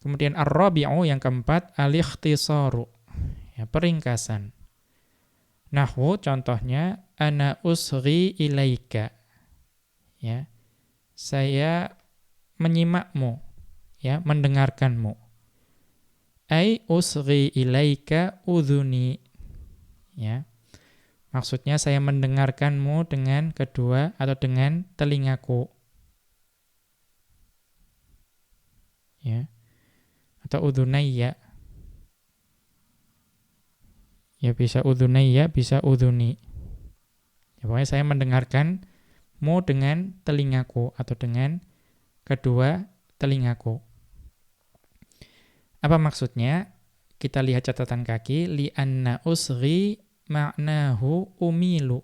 Speaker 1: Kemudian ar-rabi'u, yang keempat, al-ikhtisaru, ya peringkasan. Nahwu, contohnya, ana usghi ilaika. Ya. Saya menyimakmu, ya, mendengarkanmu. Ai usghi ilaika udhuni. Ya. Maksudnya saya mendengarkanmu dengan kedua atau dengan telingaku. Ya. Atau udhunayya. Ya, bisa udhunayya, bisa udhuni. Ya, pokoknya saya mendengarkanmu dengan telingaku atau dengan kedua telingaku. Apa maksudnya? Kita lihat catatan kaki. Li'anna usghi ma'nahu umilu.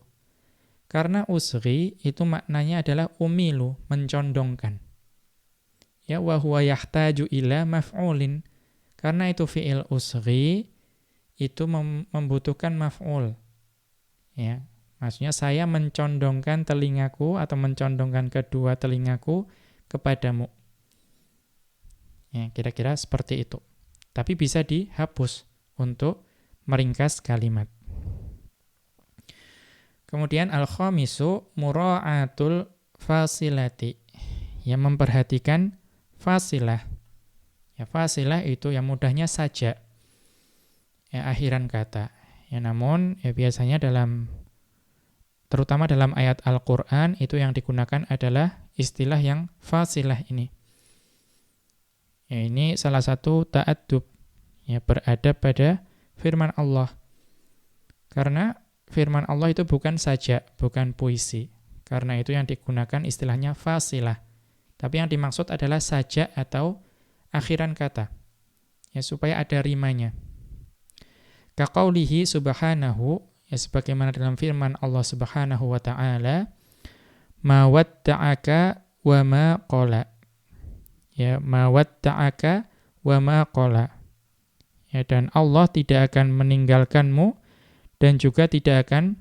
Speaker 1: Karena usghi itu maknanya adalah umilu, mencondongkan. Ya, wa huwa yahtaju ila maf'ulin. Karena itu fi'il usghi itu membutuhkan maf'ul. Ya, maksudnya saya mencondongkan telingaku atau mencondongkan kedua telingaku kepadamu. Ya, kira-kira seperti itu. Tapi bisa dihapus untuk meringkas kalimat. Kemudian al-khamisu mura'atul fasilati. Ya, memperhatikan fasilah. Ya, fasilah itu yang mudahnya saja. Ya, akhiran kata. Ya, namun ya biasanya terutama dalam ayat Al-Qur'an itu yang digunakan adalah istilah yang fasilah ini. Ya, ini salah satu ta'addub, ya beradab pada firman Allah. Karena firman Allah itu bukan saja, bukan puisi. Karena itu yang digunakan istilahnya fasilah. Tapi yang dimaksud adalah saja atau akhiran kata. Ya, supaya ada rimanya. Kaqaulihi subhanahu, ya sebagaimana dalam firman Allah Subhanahu wa taala, ma wadda'aka wa ma qala. Ya, ma wadda'aka wa ma qala. Ya, dan Allah tidak akan meninggalkanmu dan juga tidak akan,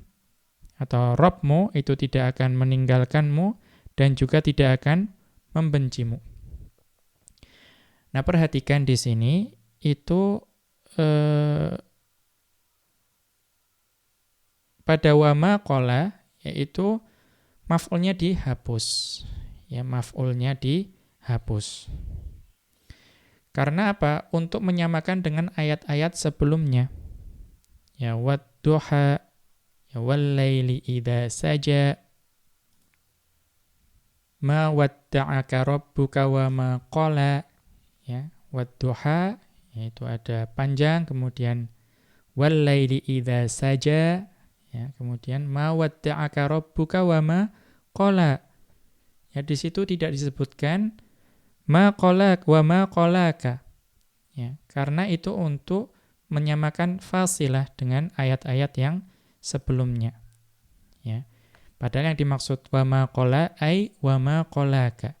Speaker 1: atau Rabbmu itu tidak akan meninggalkanmu dan juga tidak akan membencimu. Nah, perhatikan di sini itu pada wama qala, yaitu maf'ulnya dihapus. Ya, maf'ulnya dihapus. Karena apa? Untuk menyamakan dengan ayat-ayat sebelumnya. Ya, wadduha, ya wallaili idza saja, ma wadda'aka rabbuka wa ma qala. Ya, wadduha, yaitu ada panjang, kemudian wal-laili idza saja, ya, kemudian ma wadda'aka rabbuka wa ma qala. Ya, di situ tidak disebutkan ma qalak wa ma qalaka. Ya, karena itu untuk menyamakan fasilah dengan ayat-ayat yang sebelumnya. Ya. Padahal yang dimaksud wa ma qala ai wa ma qalaka.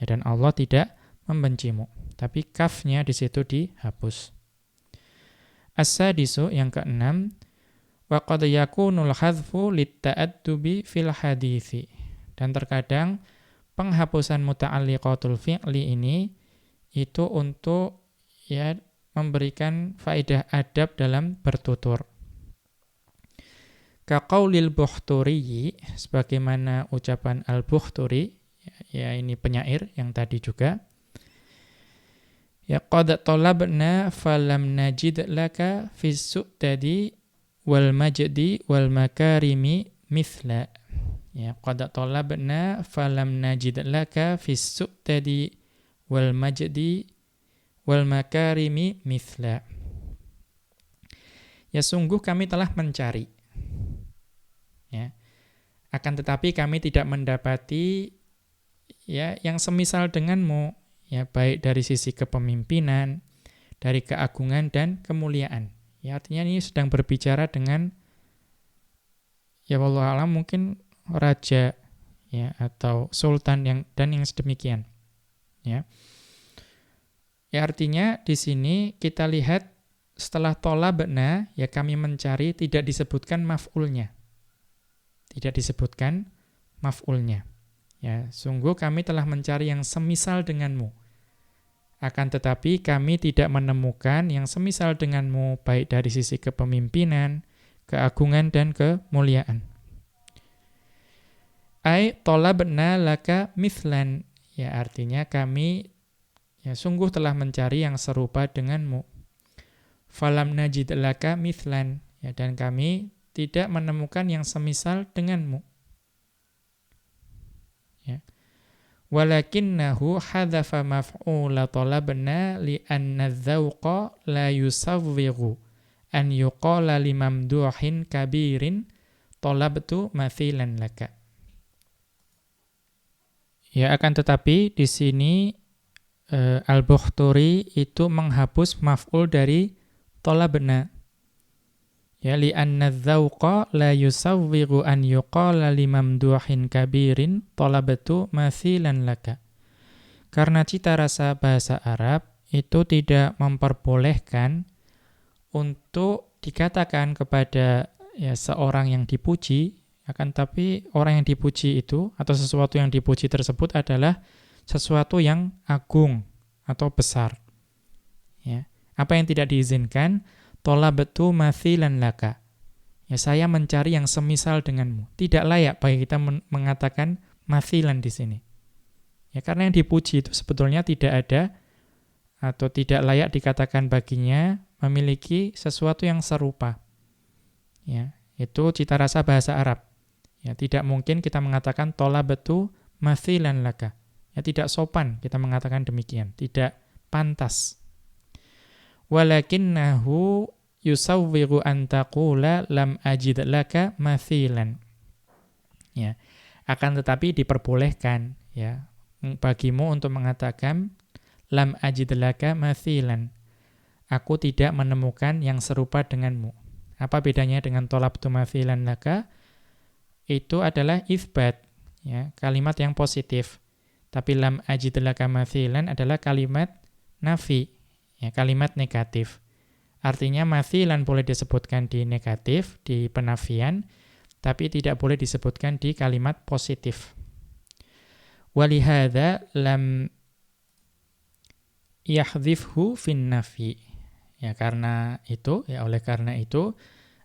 Speaker 1: Ya, dan Allah tidak membencimu. Tapi kafnya di situ dihapus. As-sadisu yang keenam, wa qad yakunul hadzfu litta'addubi fil hadithi. Dan terkadang penghapusan muta'alliqatul fi'li ini itu untuk ya memberikan faedah adab dalam bertutur. Ka qaulil Bukhturi, sebagaimana ucapan Al-Bukhturi, ya ini penyair yang tadi juga. Ya qad talabna falam najid laka fis su'dadi wal majdi wal makarimi mithla. Ya qad talabna falam najid laka fis su'dadi wal majdi wal makarimi mithla. Ya sungguh kami telah mencari. Ya. Akan tetapi kami tidak mendapati ya yang semisal denganmu, ya baik dari sisi kepemimpinan, dari keagungan dan kemuliaan. Ya artinya ini sedang berbicara dengan ya wallahu a'lam mungkin raja ya atau sultan yang sedemikian. Ya. Ya artinya di sini kita lihat setelah tolabna ya kami mencari tidak disebutkan maf'ulnya. Tidak disebutkan maf'ulnya. Ya, sungguh kami telah mencari yang semisal denganmu. Akan tetapi kami tidak menemukan yang semisal denganmu baik dari sisi kepemimpinan, keagungan dan kemuliaan. Ai talabna laka mithlan. Ya artinya kami ya sungguh telah mencari yang serupa denganmu. Falam najid laka mithlan. Ya dan kami tidak menemukan yang semisal denganmu. Ya. Walakinnahu hadzafa maf'ula talabna li'anna dzauqa la yusawwighu an yuqala limamduhin kabirin talabtu mathilan laka. Ya akan tetapi di sini Al-Bukhturi itu menghapus maf'ul dari talabna. Ya li'anna dzauqa la yusawwighu an yuqala limamduhin kabirin talabtu mathilan laka. Karena cita rasa bahasa Arab itu tidak memperbolehkan untuk dikatakan kepada ya seorang yang dipuji, akan tapi orang yang dipuji itu atau sesuatu yang dipuji tersebut adalah sesuatu yang agung atau besar. Ya. Apa yang tidak diizinkan? Talabtu mathilan laka. Ya saya mencari yang semisal denganmu. Tidak layak bagi kita mengatakan mathilan di sini. Ya karena yang dipuji itu sebetulnya tidak ada atau tidak layak dikatakan baginya memiliki sesuatu yang serupa. Ya, itu cita rasa bahasa Arab. Ya tidak mungkin kita mengatakan talabtu mathilan laka. Ya tidak sopan kita mengatakan demikian, tidak pantas. Walakinnahu yusawwighu an taqula lam ajid laka mathilan. Ya. Akan tetapi diperbolehkan ya bagimu untuk mengatakan lam ajid laka mathilan. Aku tidak menemukan yang serupa denganmu. Apa bedanya dengan talabtu mathilan laka? Itu adalah itsbat, ya, kalimat yang positif. Tapi lam ajid laka mathilan adalah kalimat nafi. Ya, kalimat negatif. Artinya mathilan boleh disebutkan di negatif, di penafian, tapi tidak boleh disebutkan di kalimat positif. Walihada lam yahdhifhu fin nafi. Ya karena itu, ya oleh karena itu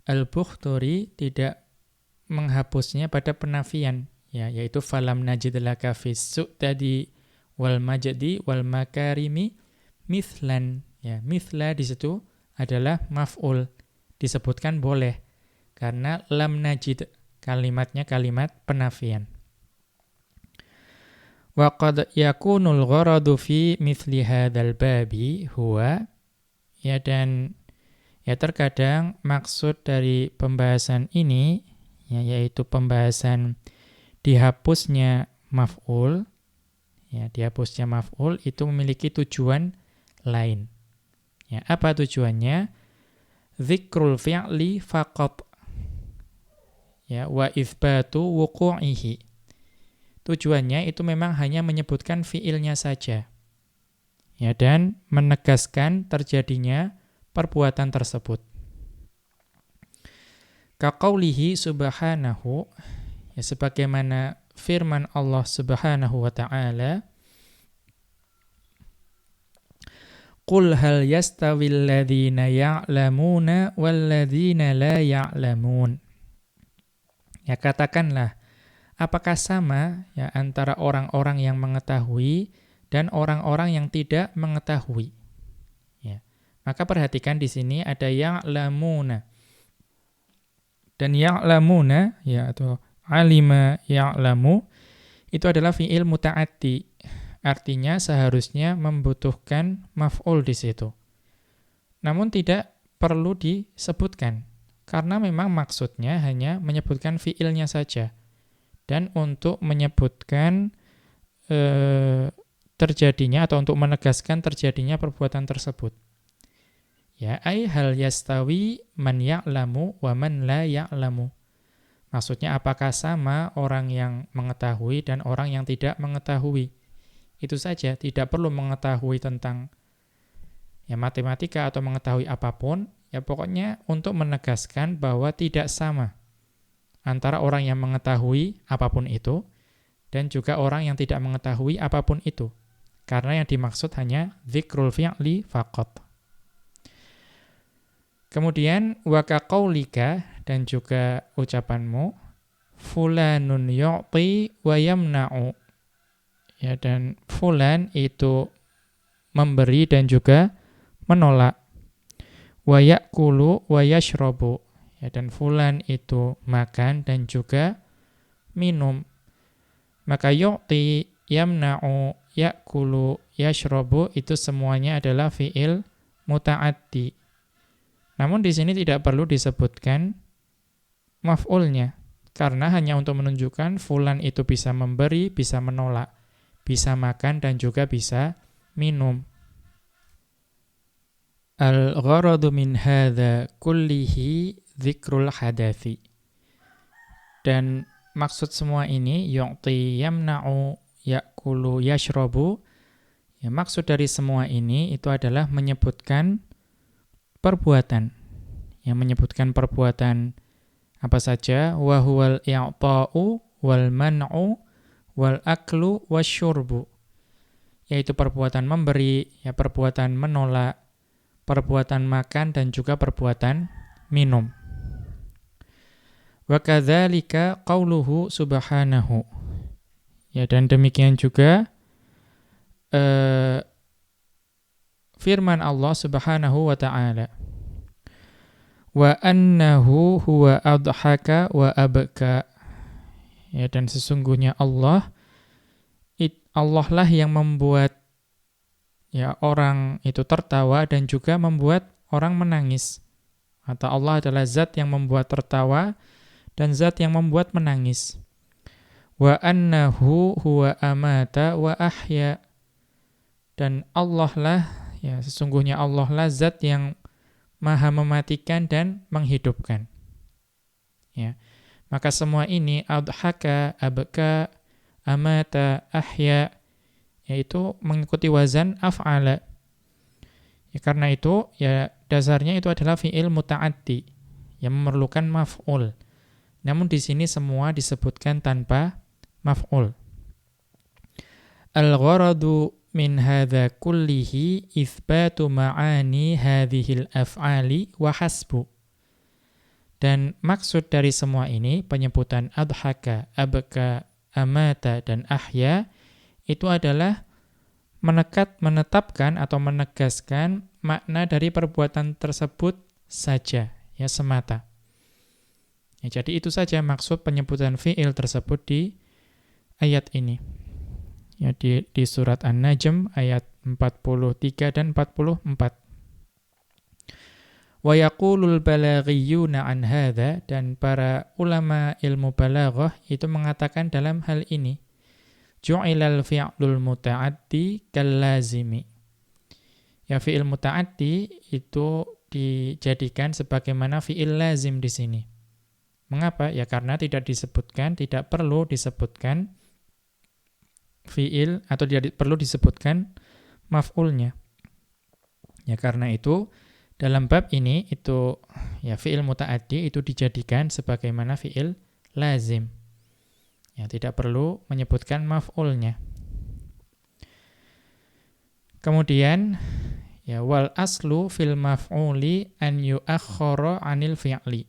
Speaker 1: Al-Bukhturi tidak menghapusnya pada penafian, ya yaitu falam najid laka fis su'dadi wal majdi wal makarimi mithlan. Ya, mithla di situ adalah maf'ul, disebutkan boleh karena lam najid, kalimatnya kalimat penafian. Wa qad yakunul gharadu fi mithli hadzal babi huwa, Ya, dan ya terkadang maksud dari pembahasan ini ya, yaitu pembahasan dihapusnya maf'ul, ya, dihapusnya maf'ul itu memiliki tujuan lain. Ya, apa tujuannya? Dzikrul fi'li faqat. Ya, wa itsbatu wuqu'ihi. Tujuannya itu memang hanya menyebutkan fi'ilnya saja. Ya, dan menegaskan terjadinya perbuatan tersebut. Kaqaulihi subhanahu, ya sebagaimana firman Allah Subhanahu wa ta'ala, Qul hal yastawil ladzina ya'lamuna wal ladzina la ya'lamun. Ya, katakanlah, apakah sama ya antara orang-orang yang mengetahui dan orang-orang yang tidak mengetahui? Ya. Maka perhatikan di sini ada ya'lamuna. Dan ya'lamuna ya atau alima ya'lamu itu adalah fi'il muta'addi. Artinya seharusnya membutuhkan maf'ul di situ. Namun tidak perlu disebutkan karena memang maksudnya hanya menyebutkan fi'ilnya saja. Dan untuk menyebutkan terjadinya atau untuk menegaskan terjadinya perbuatan tersebut. Ya, ai hal yastawi man ya'lamu wa man la ya'lamu. Maksudnya apakah sama orang yang mengetahui dan orang yang tidak mengetahui? Itu saja, tidak perlu mengetahui tentang ya matematika atau mengetahui apapun, ya pokoknya untuk menegaskan bahwa tidak sama antara orang yang mengetahui apapun itu dan juga orang yang tidak mengetahui apapun itu. Karena yang dimaksud hanya dzikrul fi'li faqat. Kemudian wa kaqaulika, dan juga ucapanmu, fulanun yu'ti wa yamna'u. Ya, dan fulan itu memberi dan juga menolak. Wa ya'kulu wa yashrabu. Ya, dan fulan itu makan dan juga minum. Maka yu'ti, yamna'u, ya'kulu, yashrabu itu semuanya adalah fi'il muta'addi. Namun di sini tidak perlu disebutkan maf'ulnya karena hanya untuk menunjukkan fulan itu bisa memberi, bisa menolak, bisa makan dan juga bisa minum. Al-gharadu min hadza kullihi dzikrul hadathi. Dan maksud semua ini yu'ti, yamna'u, ya'kulu, yashrabu. Ya, maksud dari semua ini itu adalah menyebutkan perbuatan. Yang menyebutkan perbuatan apa saja? Wa huwal i'ta'u wal man'u wal aklu wasyurbu. Yaitu perbuatan memberi, ya perbuatan menolak, perbuatan makan dan juga perbuatan minum. Wa kadzalika qauluhu subhanahu. Ya, dan demikian juga firman Allah Subhanahu wa ta'ala. Wa annahu huwa adhaka wa abka. Ya, dan sesungguhnya Allah lah yang membuat ya orang itu tertawa dan juga membuat orang menangis. Atau Allah adalah zat yang membuat tertawa dan zat yang membuat menangis. Wa annahu huwa amata wa ahya. Dan Allah lah, ya sesungguhnya Allah lah zat yang maha mematikan dan menghidupkan. Ya. Maka semua ini adhaka, abka, amata, ahya, yaitu mengikuti wazan af'ala. Ya, karena itu ya dasarnya itu adalah fi'il muta'addi yang memerlukan maf'ul. Namun di sini semua disebutkan tanpa maf'ul. Al-gharadu min hadza kullihi itsbatu ma'ani hadhil af'ali wa hasbu. Dan maksud dari semua ini penyebutan adhaka, abka, amata dan ahya itu adalah menetapkan atau menegaskan makna dari perbuatan tersebut saja, ya semata. Ya, jadi itu saja maksud penyebutan fi'il tersebut di ayat ini. Ya, di surat An-Najm ayat 43 dan 44. Wa yaqulul balaghiyuna an hadza, dan para ulama ilmu balaghah itu mengatakan dalam hal ini, ju'ilal fi'lul muta'addi kallazimi. Ya, fi'il muta'addi itu dijadikan sebagaimana fi'il lazim di sini. Mengapa? Ya karena tidak perlu disebutkan fi'il atau tidak perlu disebutkan maf'ulnya. Ya karena itu dalam bab ini itu ya fi'il muta'addi itu dijadikan sebagaimana fi'il lazim. Ya tidak perlu menyebutkan maf'ulnya. Kemudian ya wal aslu fil maf'uli an yu'akhkhara 'anil fi'li.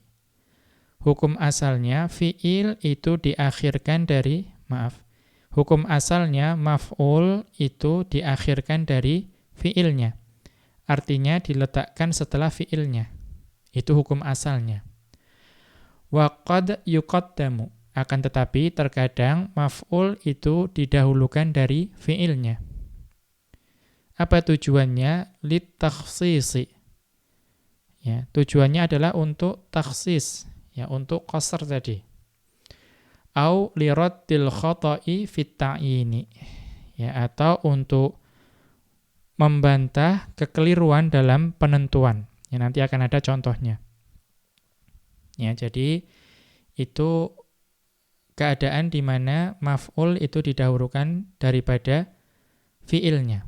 Speaker 1: Hukum asalnya fi'il itu diakhirkan dari hukum asalnya maf'ul itu diakhirkan dari fi'ilnya. Artinya diletakkan setelah fi'ilnya. Itu hukum asalnya. Wa qad yuqaddamu. Akan tetapi terkadang maf'ul itu didahulukan dari fi'ilnya. Apa tujuannya? Litakhsisi. Ya, tujuannya adalah untuk takhsis, ya, untuk qasr tadi. Au liraddil khata'i fit ta'yini. Ya, atau untuk membantah kekeliruan dalam penentuan. Ya, nanti akan ada contohnya. Ya, jadi itu keadaan di mana maf'ul itu didahulukan daripada fi'ilnya.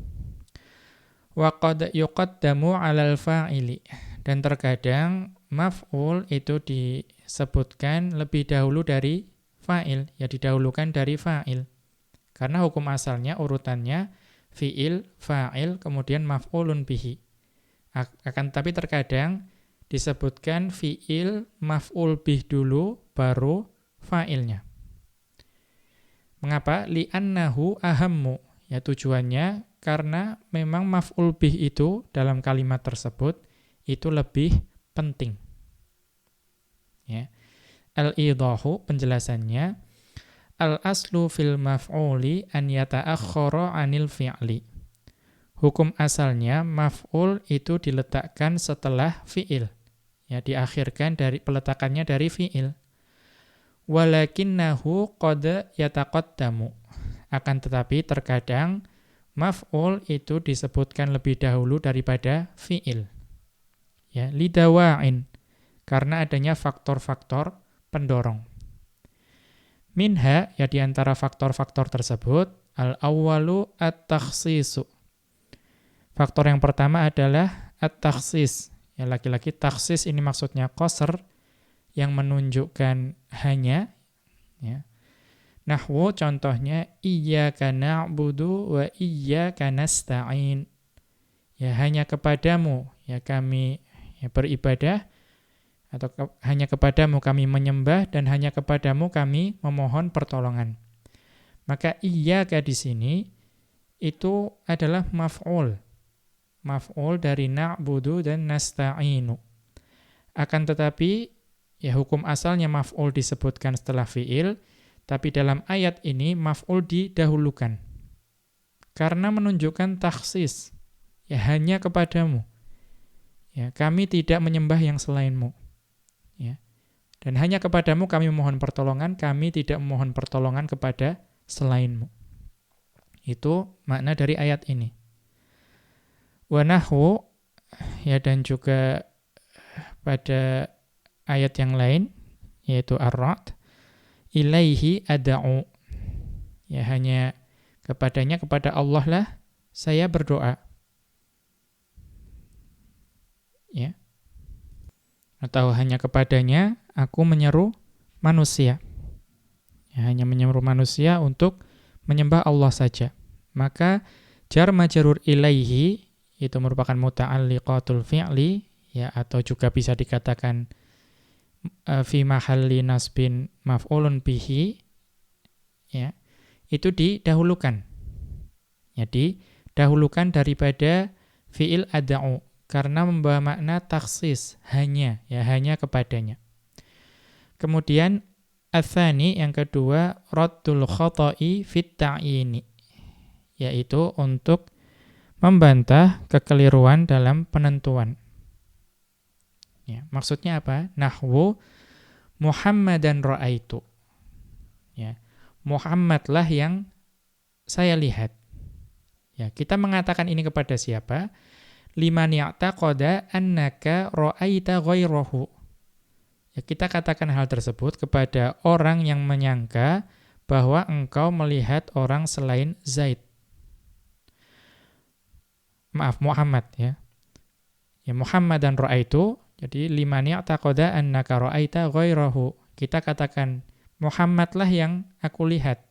Speaker 1: Wa qad yuqaddamu 'alal fa'ili. Dan terkadang maf'ul itu disebutkan lebih dahulu dari fa'il, ya didahulukan dari fa'il. Karena hukum asalnya urutannya fi'il, fa'il, kemudian maf'ulun bihi. Akan tapi terkadang disebutkan fi'il, maf'ul bih dulu, baru fa'ilnya. Mengapa? Li'annahu ahammu. Ya tujuannya karena memang maf'ul bih itu dalam kalimat tersebut itu lebih penting. Ya. Al-idahu, penjelasannya, al-aslu fil maf'uli an yata'akhkhara 'anil fi'li. Hukum asalnya maf'ul itu diletakkan setelah fi'il. Ya, diakhirkan dari peletakannya dari fi'il. Walakinnahu qad yataqaddamu. Akan tetapi terkadang maf'ul itu disebutkan lebih dahulu daripada fi'il. Ya, lidawa'in, karena adanya faktor-faktor pendorong. Minha, ya diantara faktor-faktor tersebut, al-awwalu at-takhsisu. Faktor yang pertama adalah at-takhsis. Ya, lagi-lagi takhsis ini maksudnya qasr, yang menunjukkan hanya. Ya. Nahwu contohnya, iyyaka na'budu wa iyyaka nasta'in. Ya, hanya kepadamu ya kami ya beribadah, atau hanya kepadamu kami menyembah, dan hanya kepadamu kami memohon pertolongan. Maka iyyaka di sini itu adalah maf'ul. Maf'ul dari na'budu dan nasta'inu. Akan tetapi ya hukum asalnya maf'ul disebutkan setelah fi'il, tapi dalam ayat ini maf'ul didahulukan. Karena menunjukkan takhsis. Ya hanya kepadamu. Ya, kami tidak menyembah yang selainmu. Ya. Dan hanya kepadamu kami memohon pertolongan, kami tidak memohon pertolongan kepada selainmu. Itu makna dari ayat ini. Wa nahwu, ya, dan juga pada ayat yang lain, yaitu Ar-Ra'd, ilaihi ad'u. Ya, hanya kepadanya, kepada Allah lah saya berdoa. Ya. Atau hanya kepadanya aku menyeru manusia. Ya, hanya menyeru manusia untuk menyembah Allah saja. Maka jar majrur ilaihi itu merupakan muta'alliqatul fi'li, ya, atau juga bisa dikatakan fi mahalli nasbin maf'ulun bihi, ya, itu didahulukan. Jadi dahulukan daripada fi'il ad'u karena membawa makna takhsis, hanya, ya, hanya kepadanya. Kemudian ats-tsani, yang kedua, raddul khata'i fit ta'yini, yaitu untuk membantah kekeliruan dalam penentuan. Ya, maksudnya apa? Nahwu Muhammadan ra'aitu. Ya, Muhammadlah yang saya lihat. Ya, kita mengatakan ini kepada siapa? Liman ya'taqada annaka ra'aita ghairahu. Ya, kita katakan hal tersebut kepada orang yang menyangka bahwa engkau melihat orang selain Zaid. Maaf, Muhammad ya. Ya, Muhammadan ra'aitu. Jadi liman ya'taqada annaka ra'aita ghairahu. Kita katakan Muhammadlah yang aku lihat.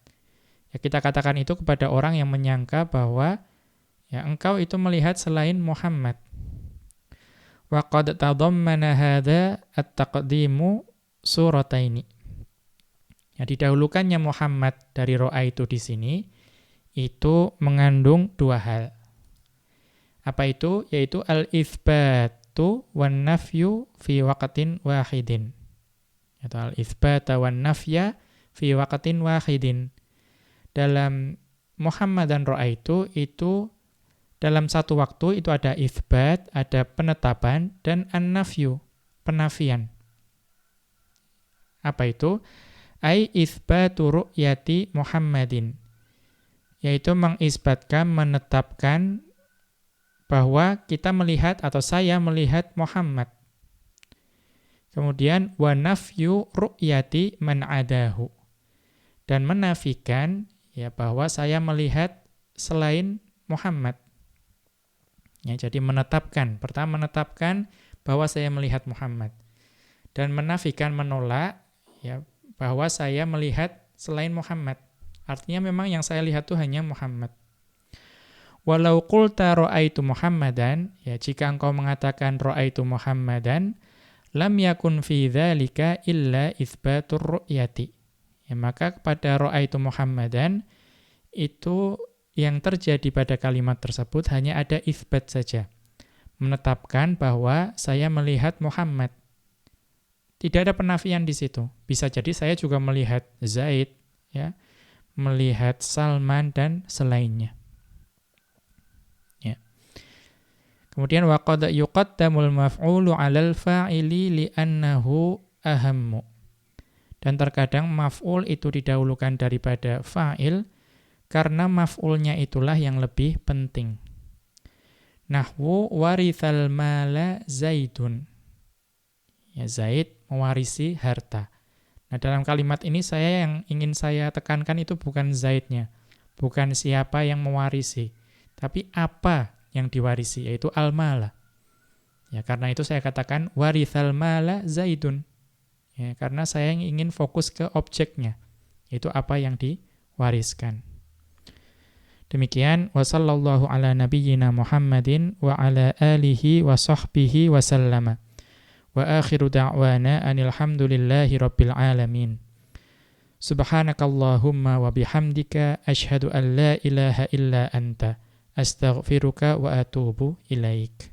Speaker 1: Ya, kita katakan itu kepada orang yang menyangka bahwa ya engkau itu melihat selain Muhammad. Wa qad tadammana hadza at-taqdimu surataini. Ya, didahulukannya Muhammad dari ra'aitu di sini itu mengandung dua hal. Apa itu? Yaitu al-itsbatu wan nafyu fi waqtin wahidin. Atau al-itsbata wan nafya fi waqtin wahidin. Dalam Muhammadan ra'aitu itu dalam satu waktu itu ada itsbat, ada penetapan, dan an-nafyu, penafian. Apa itu? Ai itsbatu ru'yati Muhammadin. Yaitu mengisbatkan, menetapkan bahwa kita melihat atau saya melihat Muhammad. Kemudian wa nafyu ru'yati man adahu. Dan menafikan ya bahwa saya melihat selain Muhammad. Ya, jadi menetapkan, pertama menetapkan bahwa saya melihat Muhammad. Dan menafikan, menolak ya bahwa saya melihat selain Muhammad. Artinya memang yang saya lihat itu hanya Muhammad. Walau qulta ra'aitu Muhammadan, ya jika engkau mengatakan ra'aitu Muhammadan, lam yakun fi dzalika illa itsbatur ru'yati. Ya, maka pada ra'aitu Muhammadan itu yang terjadi pada kalimat tersebut hanya ada itsbat saja. Menetapkan bahwa saya melihat Muhammad. Tidak ada penafian di situ. Bisa jadi saya juga melihat Zaid, ya, melihat Salman dan selainnya. Kemudian waqad yuqaddamul maf'ulu 'alal fa'ili li'annahu ahammu. Dan terkadang maf'ul itu didahulukan daripada fa'il karena maf'ulnya itulah yang lebih penting. Nahwu warithal mala Zaidun. Ya, Zaid mewarisi harta. Nah, dalam kalimat ini yang ingin saya tekankan itu bukan Zaidnya, bukan siapa yang mewarisi, tapi apa yang diwarisi, yaitu al-mala. Ya, karena itu saya katakan warithal mala Zaidun. Ya, karena saya ingin fokus ke objeknya, yaitu apa yang diwariskan. Demikian wa sallallahu ala nabiyyina Muhammadin wa ala alihi wa sahbihi wa sallama. Wa akhiru da'wana anil hamdulillahi rabbil alamin. Subhanakallahumma wa bihamdika asyhadu an la ilaha illa anta astaghfiruka wa atubu ilaik.